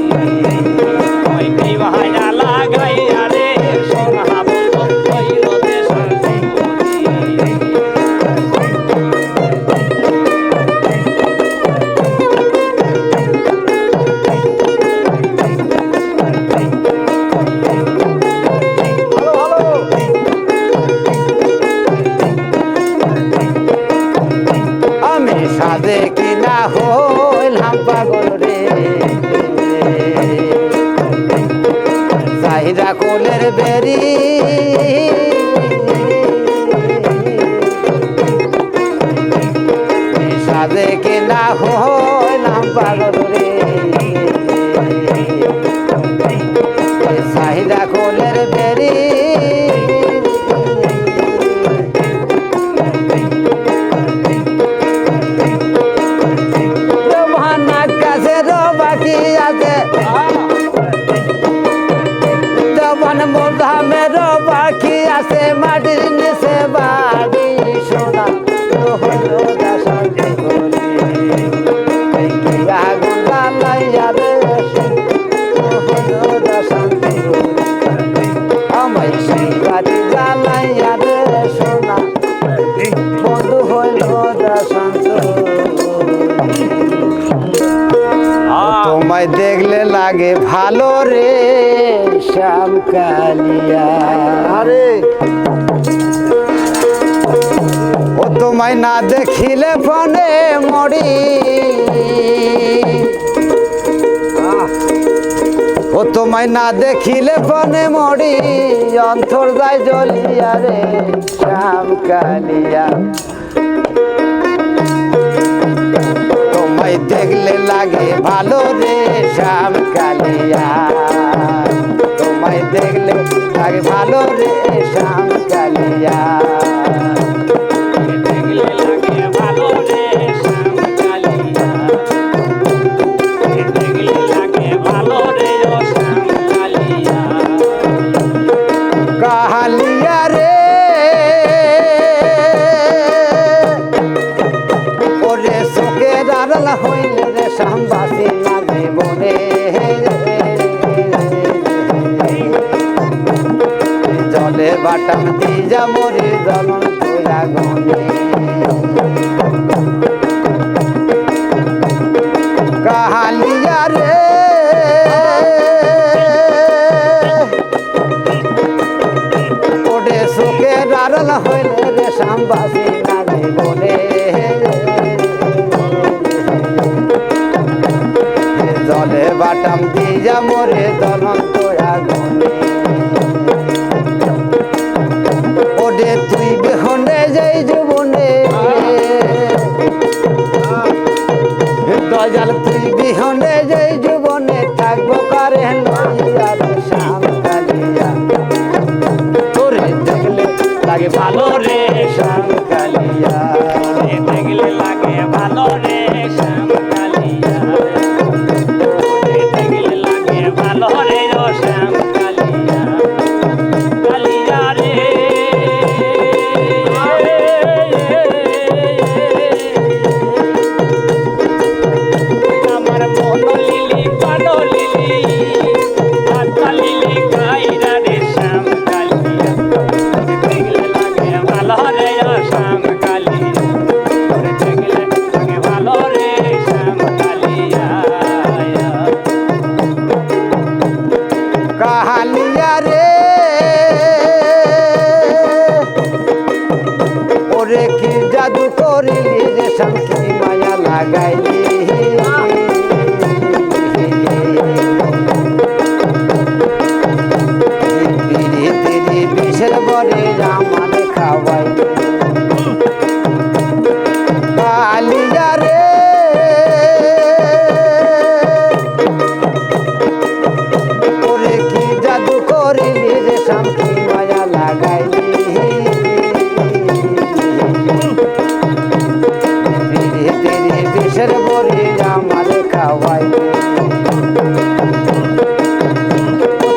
ওই বিবাহয়া লাগাইয়া রে সোনা বন্ধু হইল দেশান্তরী আমি সাজে কিনা হইলাম পাগল রে চাহিদা কোলের বেরি সাজে কিনা হইলাম পাগল রে চাহিদা কোলের বেরি বাকি আছে তখন মোধামের বাকি আছে মাটির নিচে বাড়ি সোনা হলো দাসান্তি বলি আগুন জ্বালাইয়া রে হলো দাসান্তি বলি আমায় সেই বাড়ি জ্বালাইয়া রে সোনা বন্ধু হইল দাসান্তি তোমায় দেখলে লাগে ভালো রে শ্যাম কালিয়া আরে ও তোমায় না দেখিলে ফোনে মরি ও তোমায় না দেখিলে ফোনে মরি অন্তর যায় জ্বলিয়া রে শ্যাম কালিয়া তোমায় দেখলে লাগে ভালো রে শ্যাম কালিয়া তোমায় দেখলে লাগে ভালো রে শ্যাম কালিয়া দেখলে লাগে ভালো রে শ্যাম কালিয়া দেখলে লাগে ভালো রে ও শ্যাম কালিয়া কালিয়া রে ওরে শোকের আড়াল হইলে রে শ্যামবাসী লাগে বনে জলে বাটাম দিয়া মরে জলন তোরা গনে কালিয়া রে রে ওরে সুখের আড়াল হইলে রে শ্যামবাসী না জীবনে জলে বাটাম দিয়া মরে জ্বলন্ত আগুনে ওরে তুই বিহনে যাই জীবনে দয়াল তুই বিহনে যাই জীবনে থাকবো কারে লইয়া রে শ্যাম কালিয়া তোরে দেখলে লাগে ভালো রে শ্যাম কালিয়া তোরে দেখলে লাগে ভালো রে শ্যাম কালিয়া তোরে দেখলে লাগে ভালো রে ও শ্যাম কালিয়া কালিয়া রে আমার মন লিলি পানো লিলি আত্মা লিলি কাইরা রে শ্যাম কালিয়া দেখলে লাগে ভালো রে ও শ্যাম কালিয়া তোরে দেখলে লাগে ভালো রে শ্যাম কালিয়া কাহালিয়া রে ওরে কি জাদু করিলি রে শ্যাম কি মায়া লাগাইলি বিড়ি তিরি বিষের বরে আমার খাওয়াই কালিয়া রে ওরে কি জাদু করিলি রে শ্যাম কি মায়া লাগাইলি বিড়ি তিরি বিষের বরে আমার খাওয়াইলি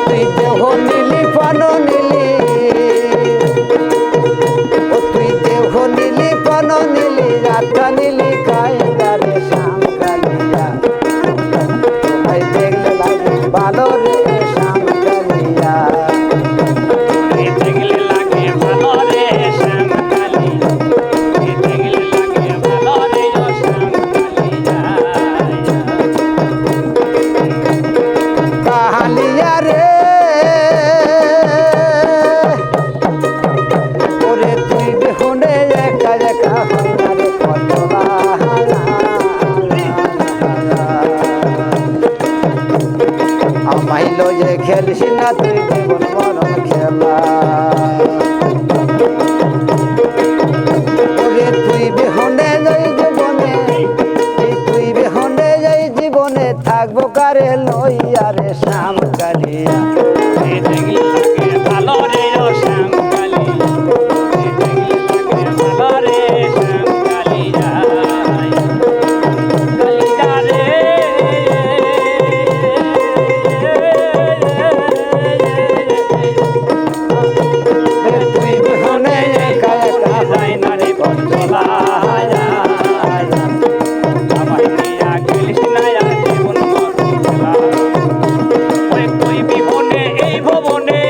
তুই দেহ নীলি পান নীলি ও তুই দেহ নীলি পান নীলি রাধা নীলি কায়দা রে শ্যাম কালিয়া তোমায় দেখলে লাগে ভালো রে শ্যাম কালিয়া তোরে দেখলে লাগে ভালো রে শ্যাম কালিয়া তোরে দেখলে লাগে ভালো রে ও শ্যাম কালিয়া কাহালিয়া রে ওরে তুই বেহুনে একা একা হইনা রে কত আমায় লয়ে খেলিস না তুই জীবন মরণ খেলা ওরে তুই বেহুনে যাই জীবনে তুই বেহুনে যাই জীবনে থাকবো কারে লইয়া রে শ্যাম কালিয়া তোরে দেখলে লাগে ভালো রে ও শ্যাম কালিয়া তোরে দেখলে লাগে ভালো রে শ্যাম কালিয়া কালিয়া রে তুই বেহুনে একা একা যাই না রে বন্ধলা আমায় নিয়া গেলিস না আর জীবন মরণ খেলা ওরে তুই বিহনে এই ভবনে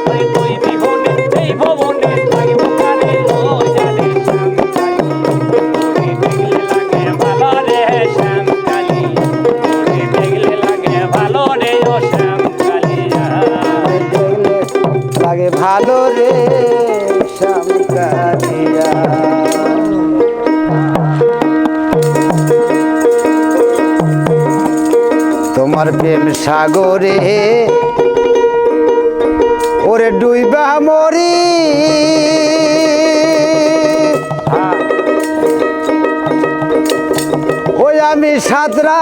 ওরে তুই বিহনে এই ভবনে থাকিব কানে লইয়া রে শ্যাম কালিয়া তোরে দেখলে লাগে ভালো রে শ্যাম কালিয়া তোরে দেখলে লাগে ভালো রে ও শ্যাম কালিয়া দেখলে লাগে ভালো রে শ্যাম কালিয়া তোমার প্রেম সাগরে ওরে ডুইবা মরি ওই আমি সাঁতরা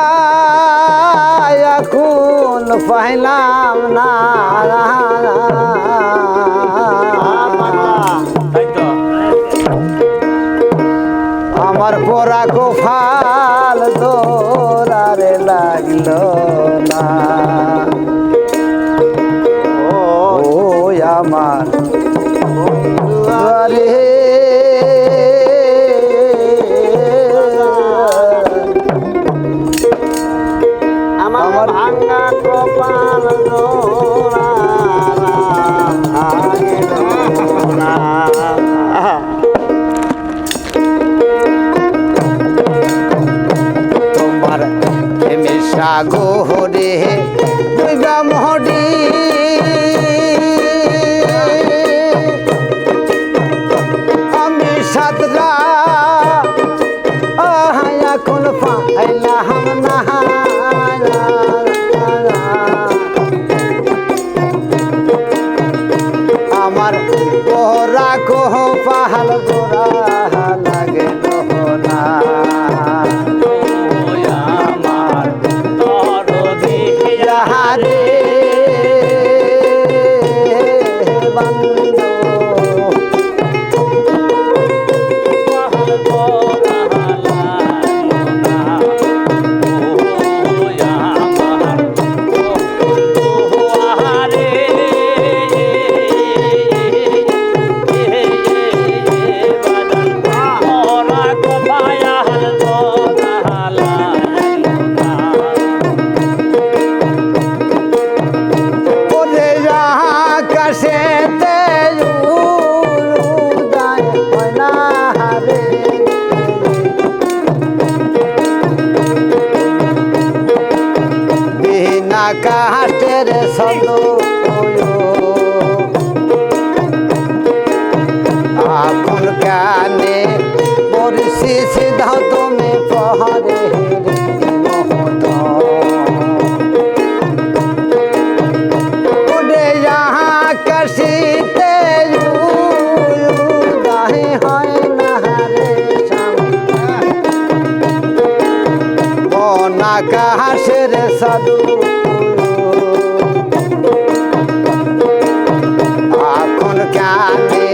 এখন পাইলাম না তাই তো আমার পরা গোফাল দোরারে লাগলো না ও আমার দুয়ারে আমার ভাঙ্গা কপাল তোমার সাগরে দুইবা মহডি আমি সাতরা এখন পাইলাম না আমার বহরা কহ পাহাল গোরা লাগে না আমার দরদি রে বন্ধু পাহাড় গোরা লাগনা ও আমার বন্ধু আহারে বাজান ওরা কো পাহাড় গোরা লাগনা ওরে আকাশেতে উড়ায় ময়না রে বিনা কাটের সদ আপন কানে বরিশি সিধাও তুমি পহরে মহত ওরে আকাশিতে উড়ায় হয় না রে আকাশের সাধু এখন কানে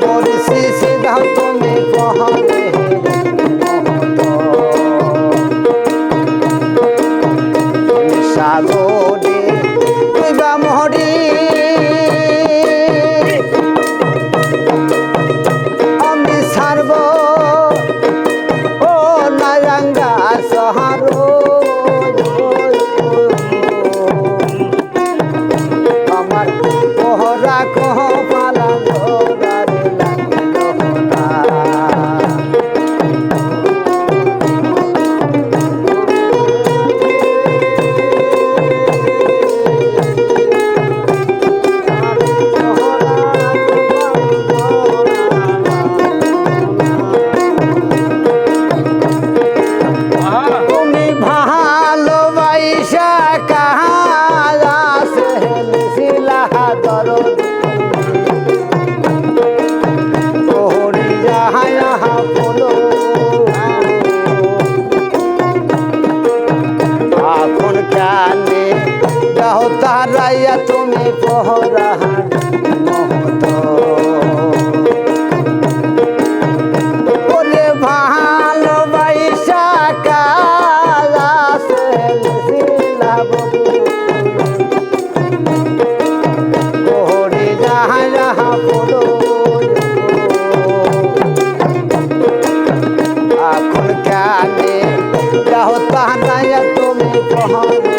পরিশি সিধাও তুমি পহরে সাগরে দুইবা মহরি আমি সারব ও নারাঙ্গা সহার আমার পহরা কহ পালা গোরারে লাগিল না তুমি ভালোবাসা কাহারা সেহলিলা দরদ ওরে যাহায়া বলো এখন কানে যাও তারাইয়া তুমি পহরা মহত ওরে ভালোবাসা কালা সেলসিলা ওরে যাহা বলো এখন কানে যাও তাহারা তুমি পহরে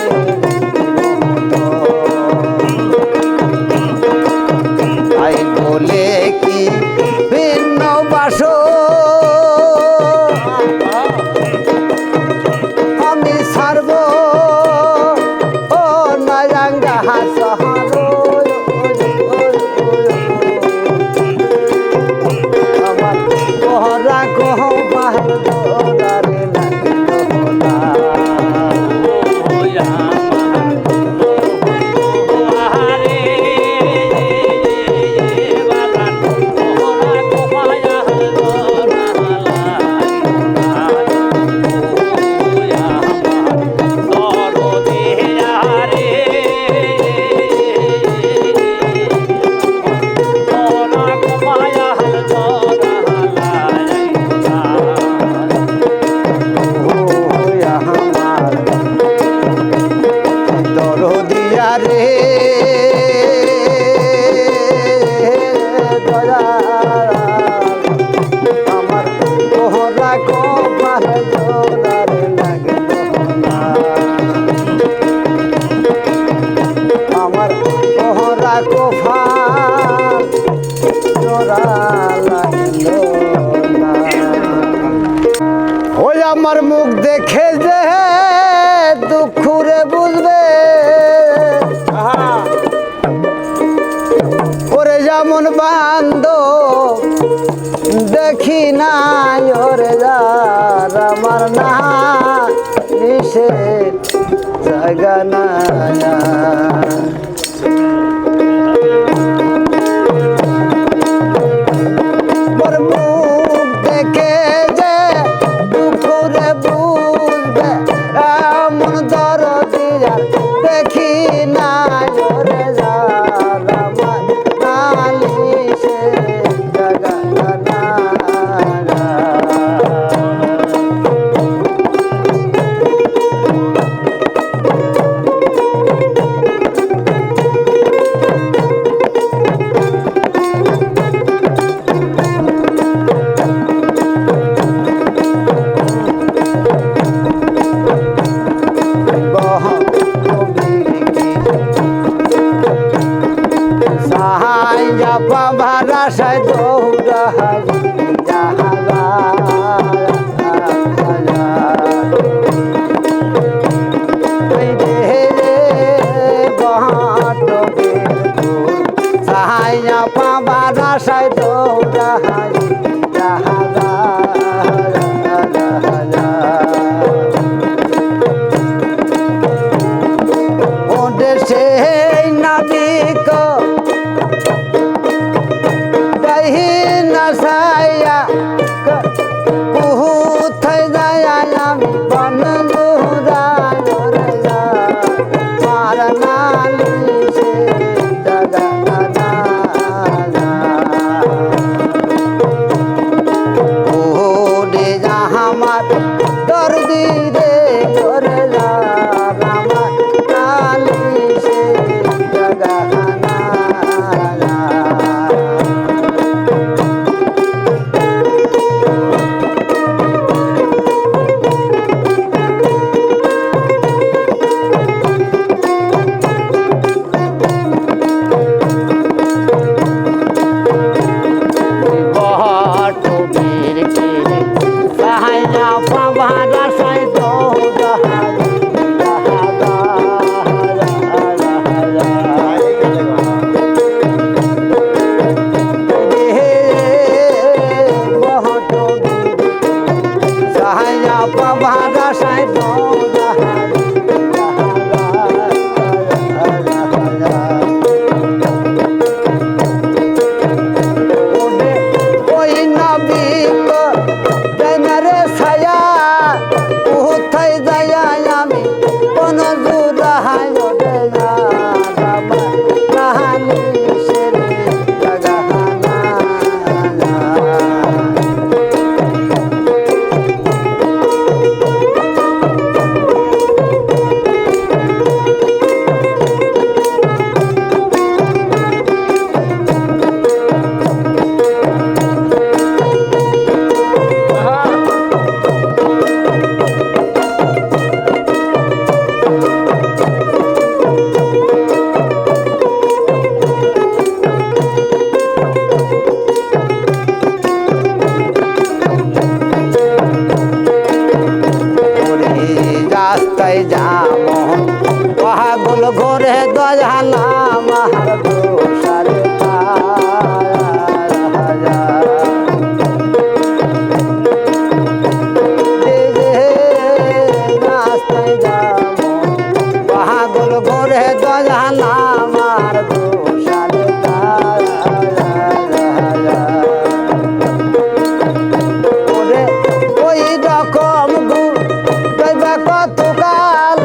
আই বলে কি ভিন্ন বাসো আমি সারব ও নারাঙ্গা সহার আমার পহরা কহ পাহাড় গোরারে লাগিল না ও দুঃখরে বুঝবে আহা ওরে যেমন বান্ধ দেখি না ওরে যার আমার না নিষে জায়গা না মোর মুখ দেখে যে দুঃখরে বুঝবে এমন দরদি আর দেখি না ওরে যার আমার নালিশে জায়গা না ভাষায় দৌড়া সাহায্য পাবা রাশায় দৌড়া ওদের সেই নাবিক সায়া কুহু থাই যায় আমি বন মার নালিশে জাগা ওরে আমার দর্দি রে ওরে আমার নালিশে জাগা রাস্তায় যাম পাগল ঘরে দয়ালা মাহার দোষারে রাস্তায় যাম পাগল ঘরে দয়ালা মার দোষারে ওই রকম কতকাল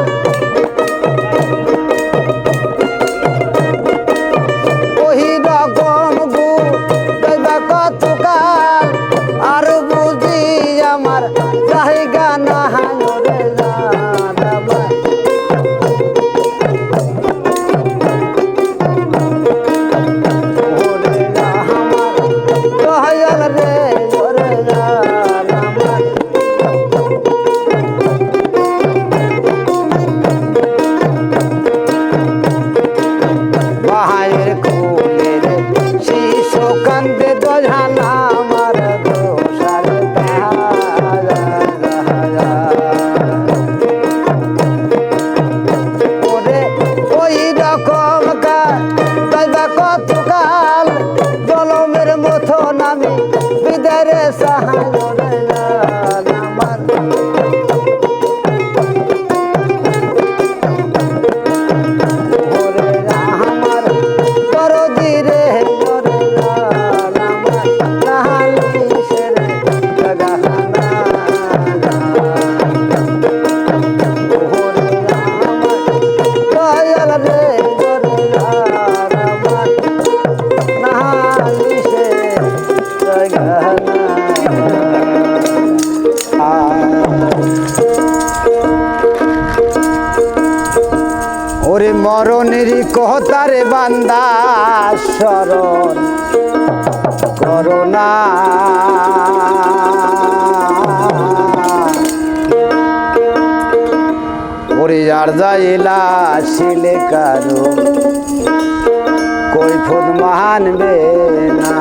মরণেরই কথারে বান্দা স্মরণ করোনা ওরে আর যাইলা শিলে কারো কৈফত মানবে না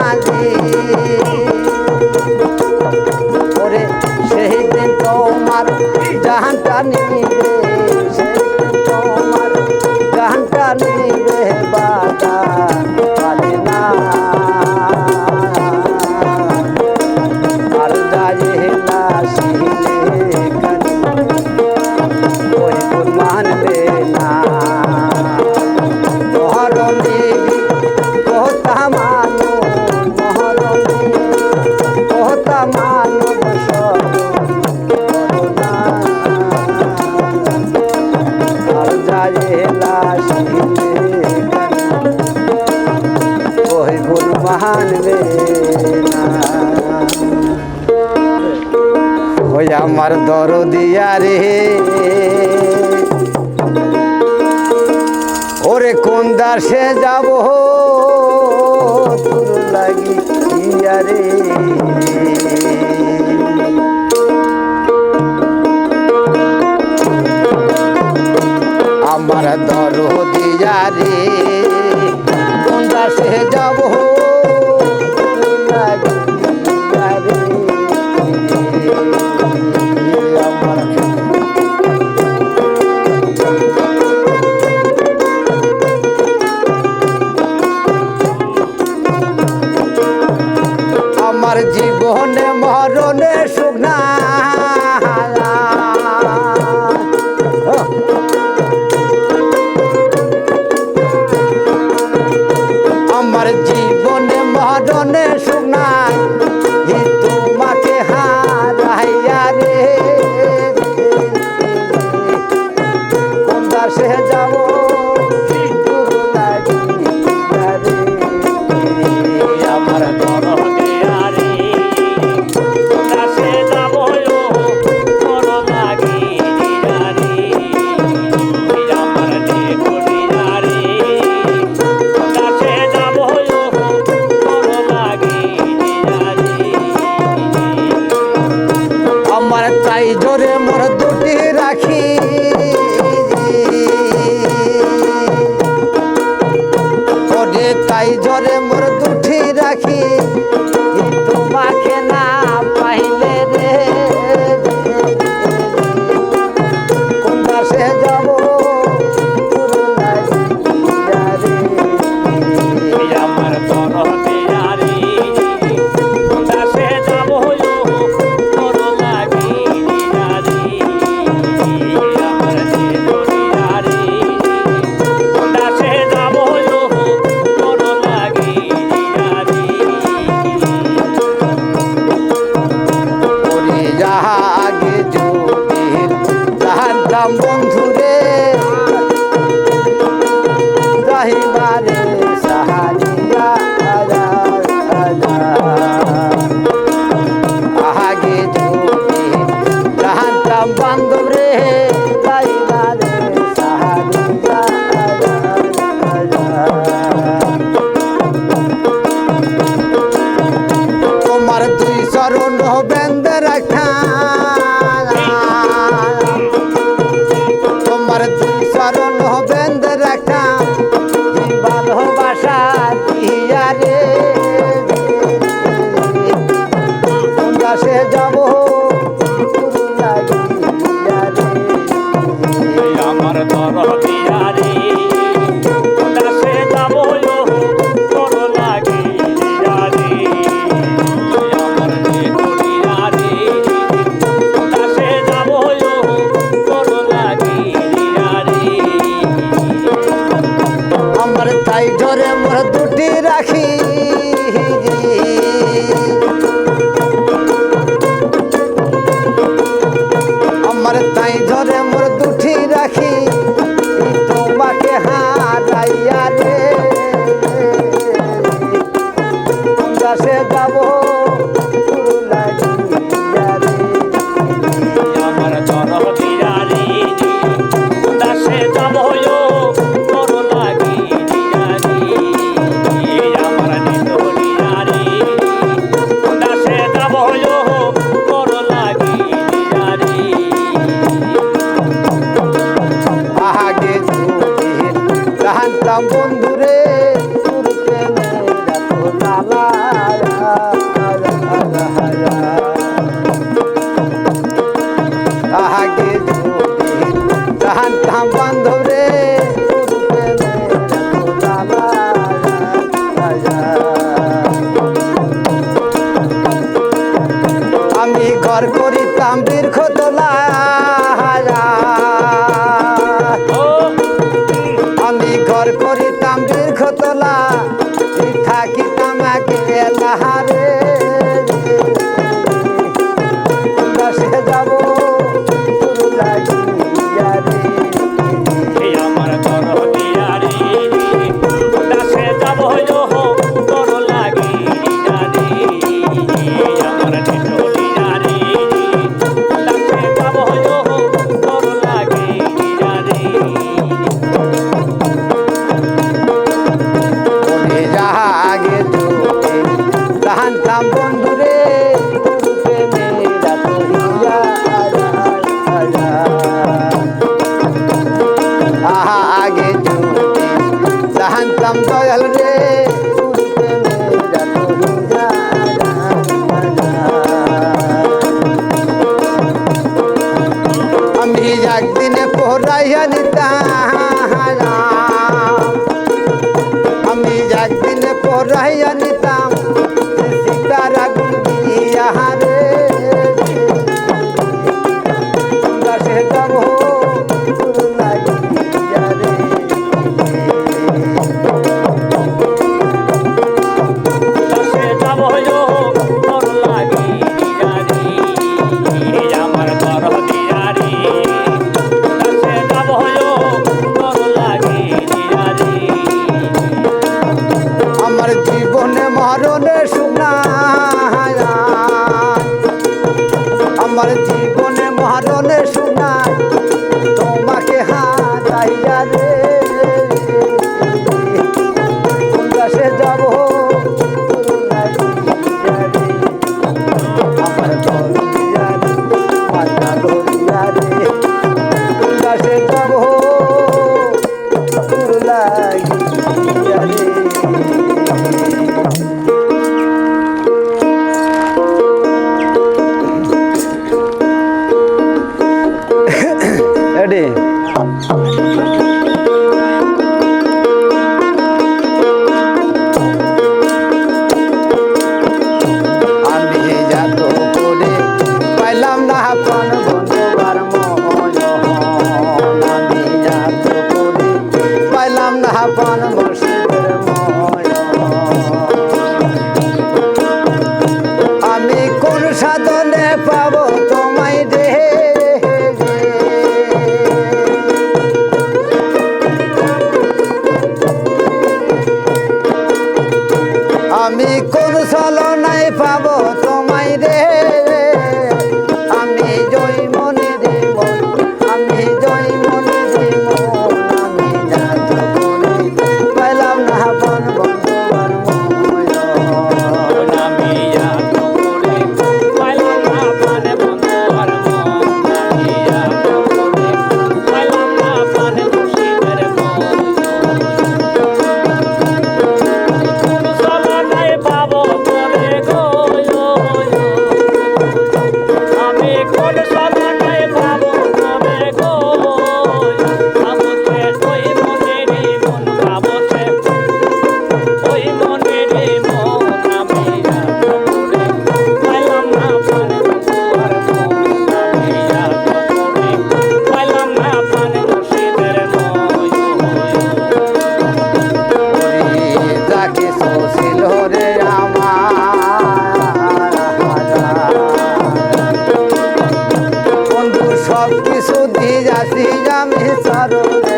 মাঝি ওরে সেই দিন তোমার জাহানটা নিবে সেই দিন তোমার জাহানটা নিবে বাধা পারে না আর যায় না শিলে কানি ওই গুণ মানবে না মহরণী কথা মানো মহরণী কথা মানো সব করুণা আর যায় না শিলে কানি ওই গুণ মানবে না ওই আমার দরদিয়া রে ওরে কোন দাসে যাব তোর লাগি ইয়া রে আমার দরদিয়া রে কোন দাসে যাব তোর লাগি ইয়া রে আমার আমার জীবনে মরণে সুখ না আমার জীবনে মরণে সুখ নাই তোমাকে হারাইয়া রে কোন দাসে যাব আমার দরদিয়া রে দাসে যাব তোর লাগি রে আমার দেখুনিয়া রে দাসে যাব তোর লাগি রে আমার তাই জোরে মোর দুটি রাখি ওরে তাই জোরে মোর দুটি রাখি তোমাকে না পাইলে রে কোন দাসে যাব তোর লাগিয়া রে আমার দরদিয়া রে দাসে যাব তোর লাগি রে আমার দেখুনিয়া রে দাসে যাব তোর লাগি রে ওরে আগে যদি জানতাম বন্ধুরে যাইবারে সাহারিয়া আগে যদি জানতাম বান্ধব রে যাইবারে সাহারিয়া তোমার দুই চরণ বেন্দে রাখা তোমার দুই চরণ বেন্দে রাখা ভালোবাসা দিয়া রে কোন দাসে যাব তোর লাগিয়া রে আমার দরদিয়া রে দাসে যাব তোর লাগি রে আমার দেখুনিয়া রে দাসে যাব তোর লাগি রে আমার তাই ধরে মোর দুটি রাখি আমার তাই ধরে মোর দুটি রাখি তোমাকে হারাইয়া রে কোন দাসে যাব তোর লাগিয়া রে আমার দরদিয়া রে দাসে যাব তোর লাগি রে আমার দেখুনিয়া রে দাসে যাব তোর লাগি রে আগে যদি জানতাম বন্ধুরে তোর প্রেমের এত জ্বালা তাম্বির খোতলা ও আমি ঘর করিতাম দীর্ঘ তোলা থাকিতাম এলাহারে সে যাব এই আমার দরদিয়া রে দাসে যাব তোর লাগি রে আমার নিঠলিয়া রে দাসে যাব তোর লাগি রে আগে জানতাম বন্ধুরে আগে জানতাম দয়াল রে আমি একদিনে পড়াইয়া নিতাম আমি একদিনে পড়াইয়া নিতাম সীতার আগুন দিয়ারে গাছে যাব দাসে যাব তোর লাগি রে আমার দরদিয়া রে দাসে যাব তোর লাগি রে আমার জীবনে মরণে শুনা আমার জীবনে মরণে শুনা তোমাকে হারাইয়া রে গাছে যাব আমার দরিয়া রে মাতা দরিয়া রে গাছে যাব লাগিয়া রে এডি আমি যাত করে পাইলাম না আপন বন্ধুবার মন আমি যাত করে পাইলাম না আপন মুর্শিদের মন আমি কোন সাধনে পাবো তোমায় রে আমি কোন ছলনায় পাবো তোমায় রে আমি জয় মনে রে মন আমি জয় মনে রে মন আমি যাত করে পাইলাম না বন বন্ধুবার মন আমি যাত করে পাইলাম না পানে বন্ধুর মন আমি যাত করে পাইলাম না পানে মুর্শিদের মন সলনায় পাবো তোরে গো আমি কোন সলনায় পাবো তোরে গো পাবো সে ওই মনেরই মন পাবো সে ওই মনেরই মন আমি যাত করে পাইলাম না পানে বন্ধুর মন আমি যাত করে পাইলাম না পানে মুর্শিদের মন যাকে ছিল রে আমার বন্ধু সব কিছু দিয়ে যাচ্ছি আমি সরলে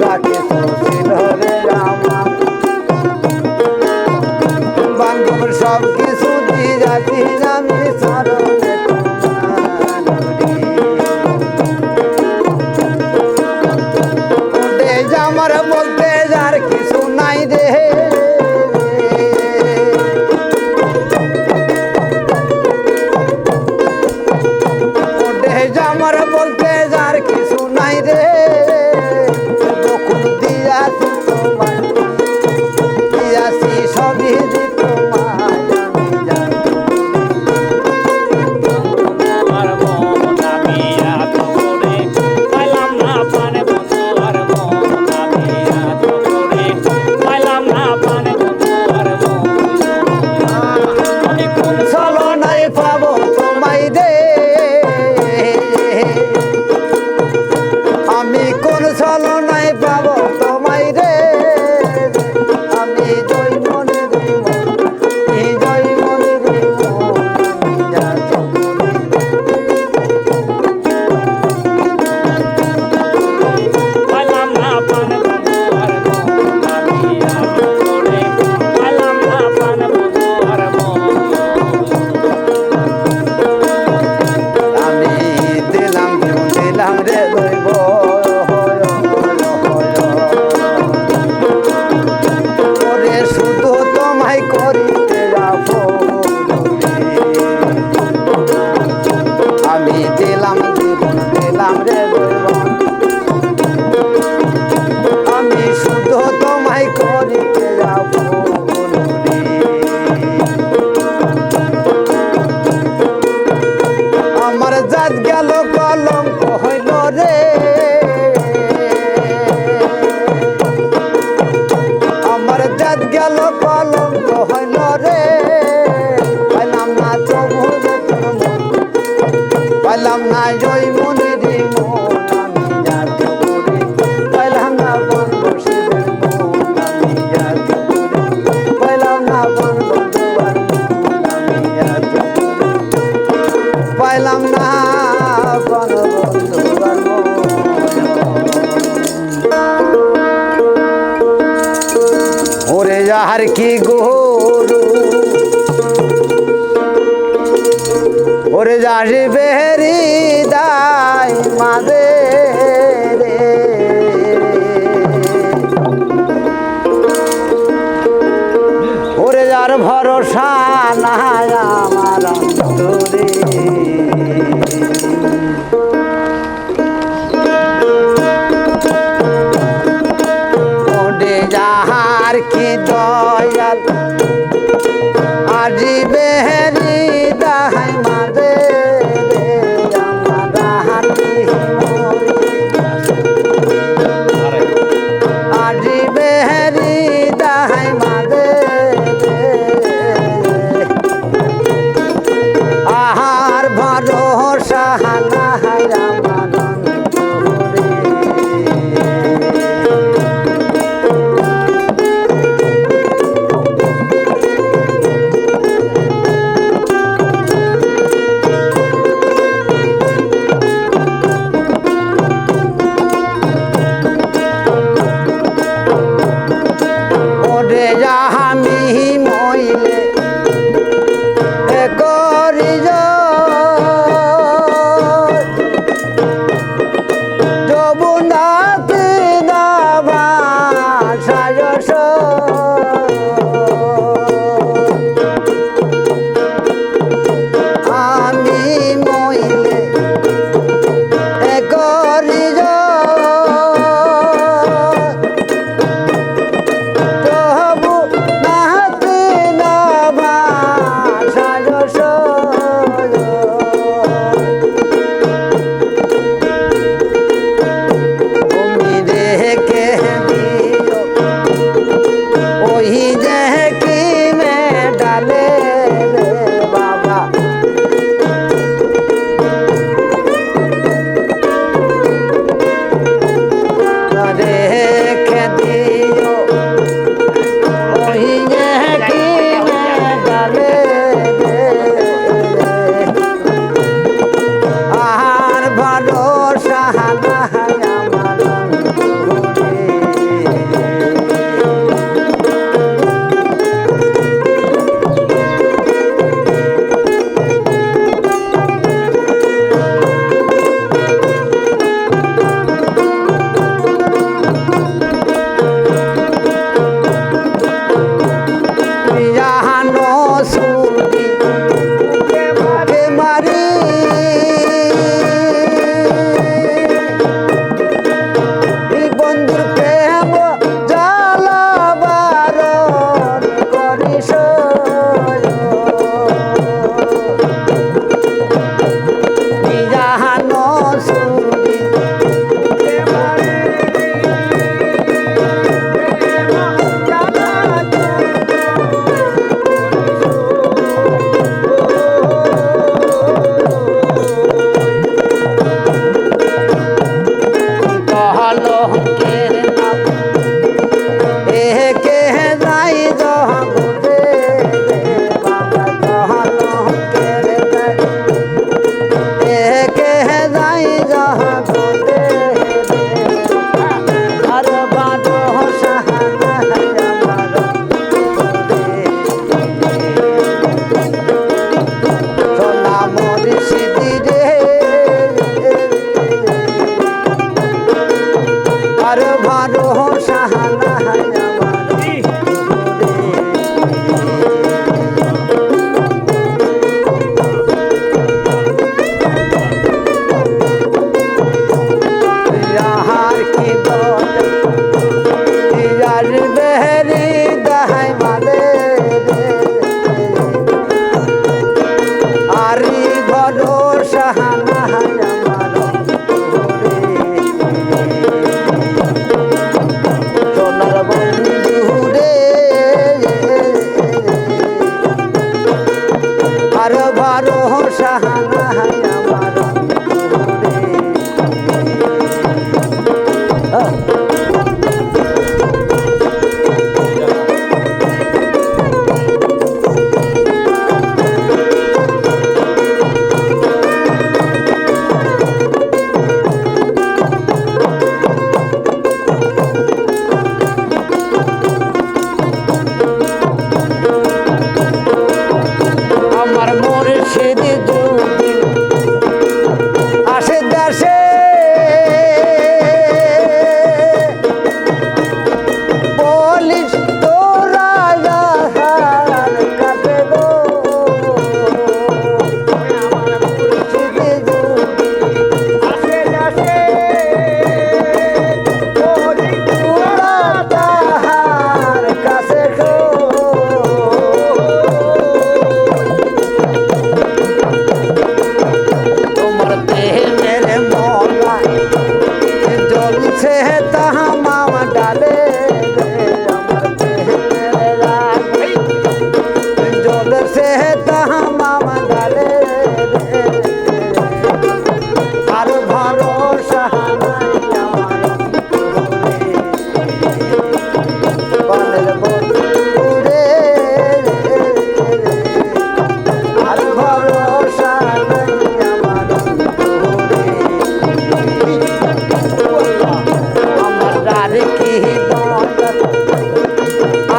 যাকে ছিল রে আমার বান্ধব সব কিছু দিয়ে যাচ্ছি আমি সরলে আমার বলতে যার কিছু নাই রে আমার বলতে যার কিছু নাই রে বকুল দিয়াছি তোমায় দিয়াছি সবই তোমায় আমি জানি আমার মন আমি যাত করে পাইলাম না পানে বন্ধুর মন আমি যাত যাহার কি গরু ওরে যাসি বেহেরি দাই মাঝে রে ওরে যার ভরসা নাই আমার অন্তরে ওরে যাহার কি দয়াল আজি বেহেরি দাই মাঝে রে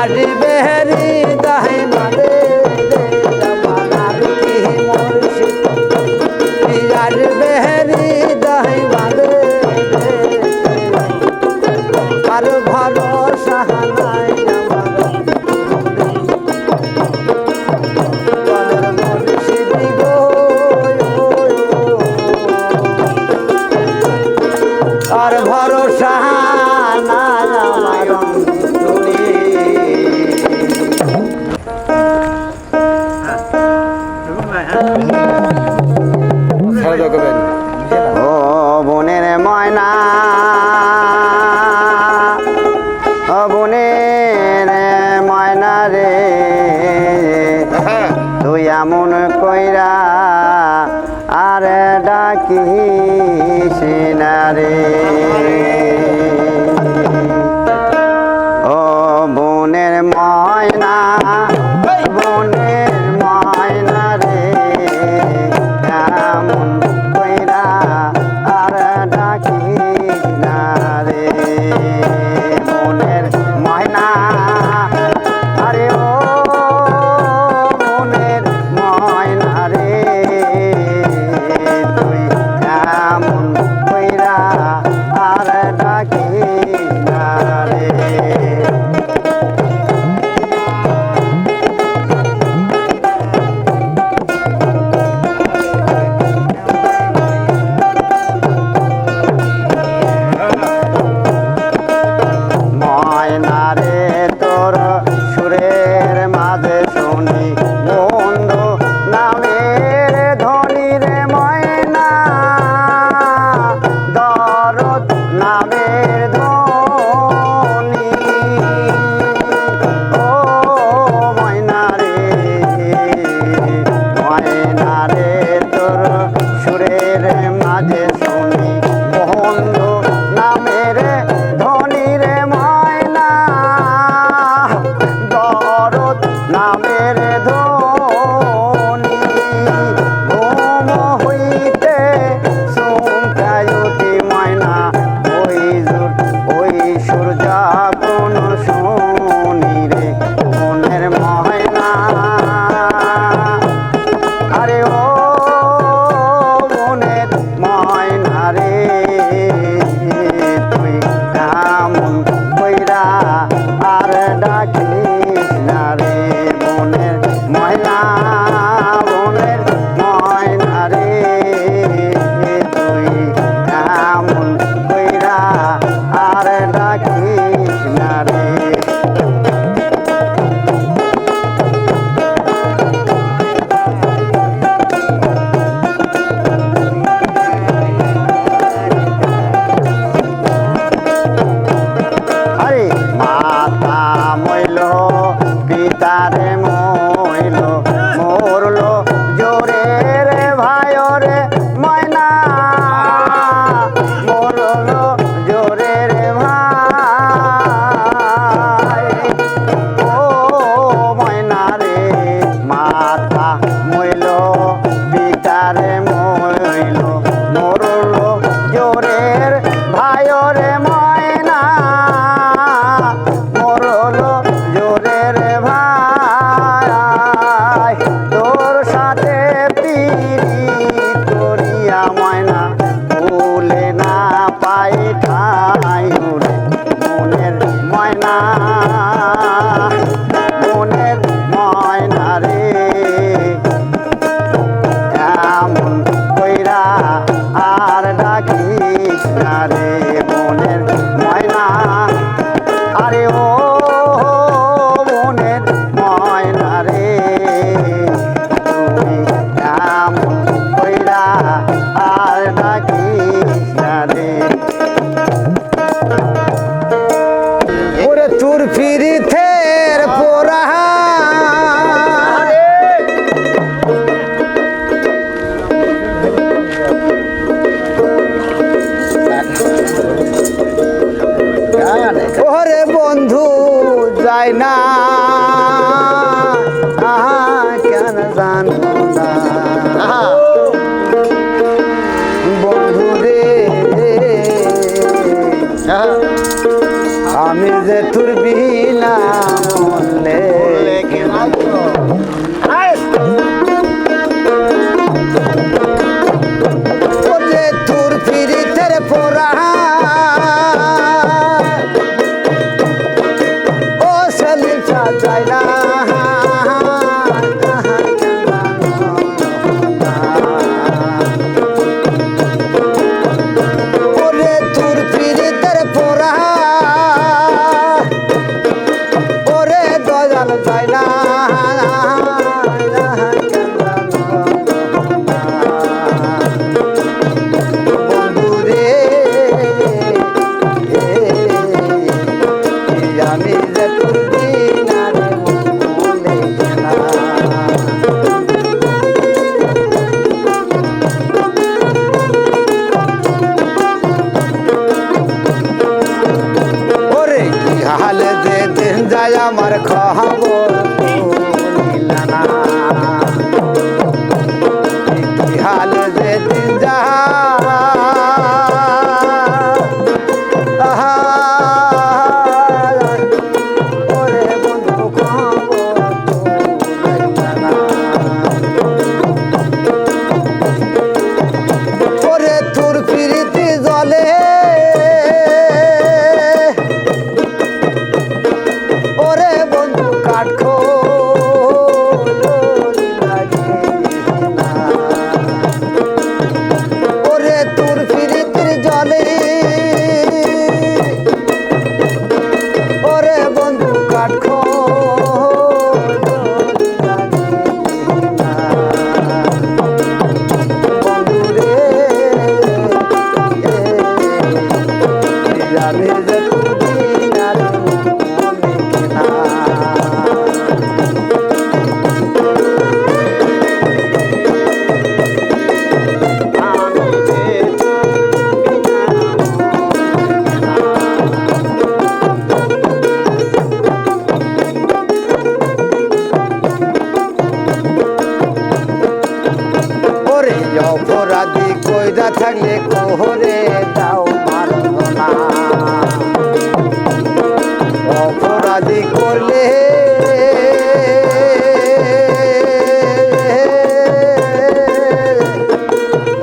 আসবে হৃদয় মাঝে জামানার কি মুর্শিদ আসবে হৃদয় মাঝে আর ভরসা নাই আমার মুর্শিদ গো আর ভরসা নাই আমার অন্তরে। ও বনের ময়না ও বনের ময়না রে তুই এমন কইরা আর ডাকিস না রে ও বনের ময়না বনের ময়না রে এমন কইরা আর ডাকিস না রে বনের ময়না আরে ও বনের ময়না রে তুই এমন কইরা আর ডাকিস না রে ময়না রে তোর সুরের মাঝে শুনি বন্ধু নামের ধনী রে ময়না দরদ নামের ধনী ও ময়না রে তোর সুরের মাঝে শুনি বন্ধু নামের ধনী রে ময়না দরদ নামের ধনী ঘুম হইতে চমকায় উঠি ময়না ওই সূর্য কোন শুনি রে মনের ময়না আরে ও মনের ময়না রে তুই এমন কইরা আর ডাকিস না রে মনের ময়না মনের ময়না রে তুই এমন কইরা আর ডাকিস না রে আরে মাতা মইল পিতারে মইল মরল জোরে রে ভাই রে ময়না মরল জোরে রে ভাই ও ময়না রে মাতা মইল পিতারে মইল মরল জোরের ভাই রে ময়না মরল জোরের ভাই তোর সাথে পীড়িত করিয়া ময়না ভুলে না পাই ঠাই রে মনের ময়না মনের ময়না রে এমন কইরা আর ডাকিস না রে মনের ময়না আরে ও মনের ময়না রে তুই এমন কইরা আর ডাকিস না রে ওরে তোর ফিরিতের পোড়া ওরে বন্ধু যায় না কেন জানো না বন্ধু রে আমি যে তোর বিনা চাই না ওরে তোর পীড়িতের পোড়া ওরে দয়াল চাই না বন্ধুরে আমি যে তোর দিনারে মনে না ওরে কি হালে যে দিন যায় আমার খবর নিলা না কি হালে যে দিন যায় ওরে বন্ধু খবর নিলা না ওরে তোর প্রীতি জলে ওরে বন্ধু কাঠখো ওরে তোর প্রীতির জলে ওরে বন্ধু কাঠখো বন্ধুরে আমি যে তোর দিনারে মনে না ওরে অপরাধী কইরা থাকলে কোহরে দাও মারব না অপরাধী করলে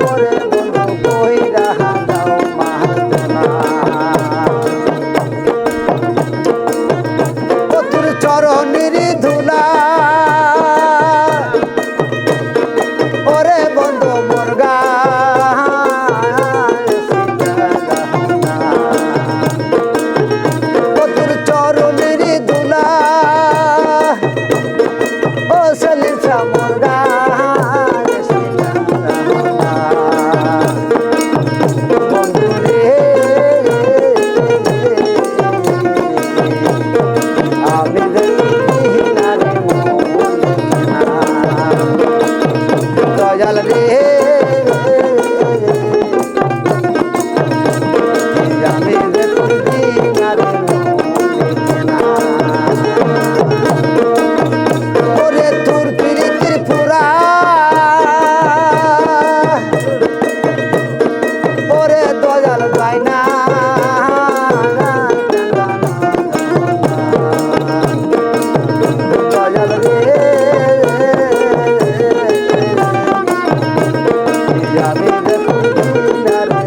ওরে বন্ধু কইরা দাও মারব না ও তোর চরণের ধুলা ওরে বন্ধু মুরগা ও তোর চরণের দুলা ও সলিসা মুরগা বন্ধু রে আমি দিনারে দয়াল রে আমি যে তোর দিনারে ওরে তোর প্রীতির পুরা ওরে দয়াল যাই না দয়াল রে আমি যে তোর দিনারে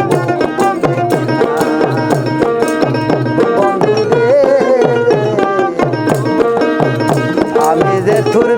বন্ধু রে আমি যে তোর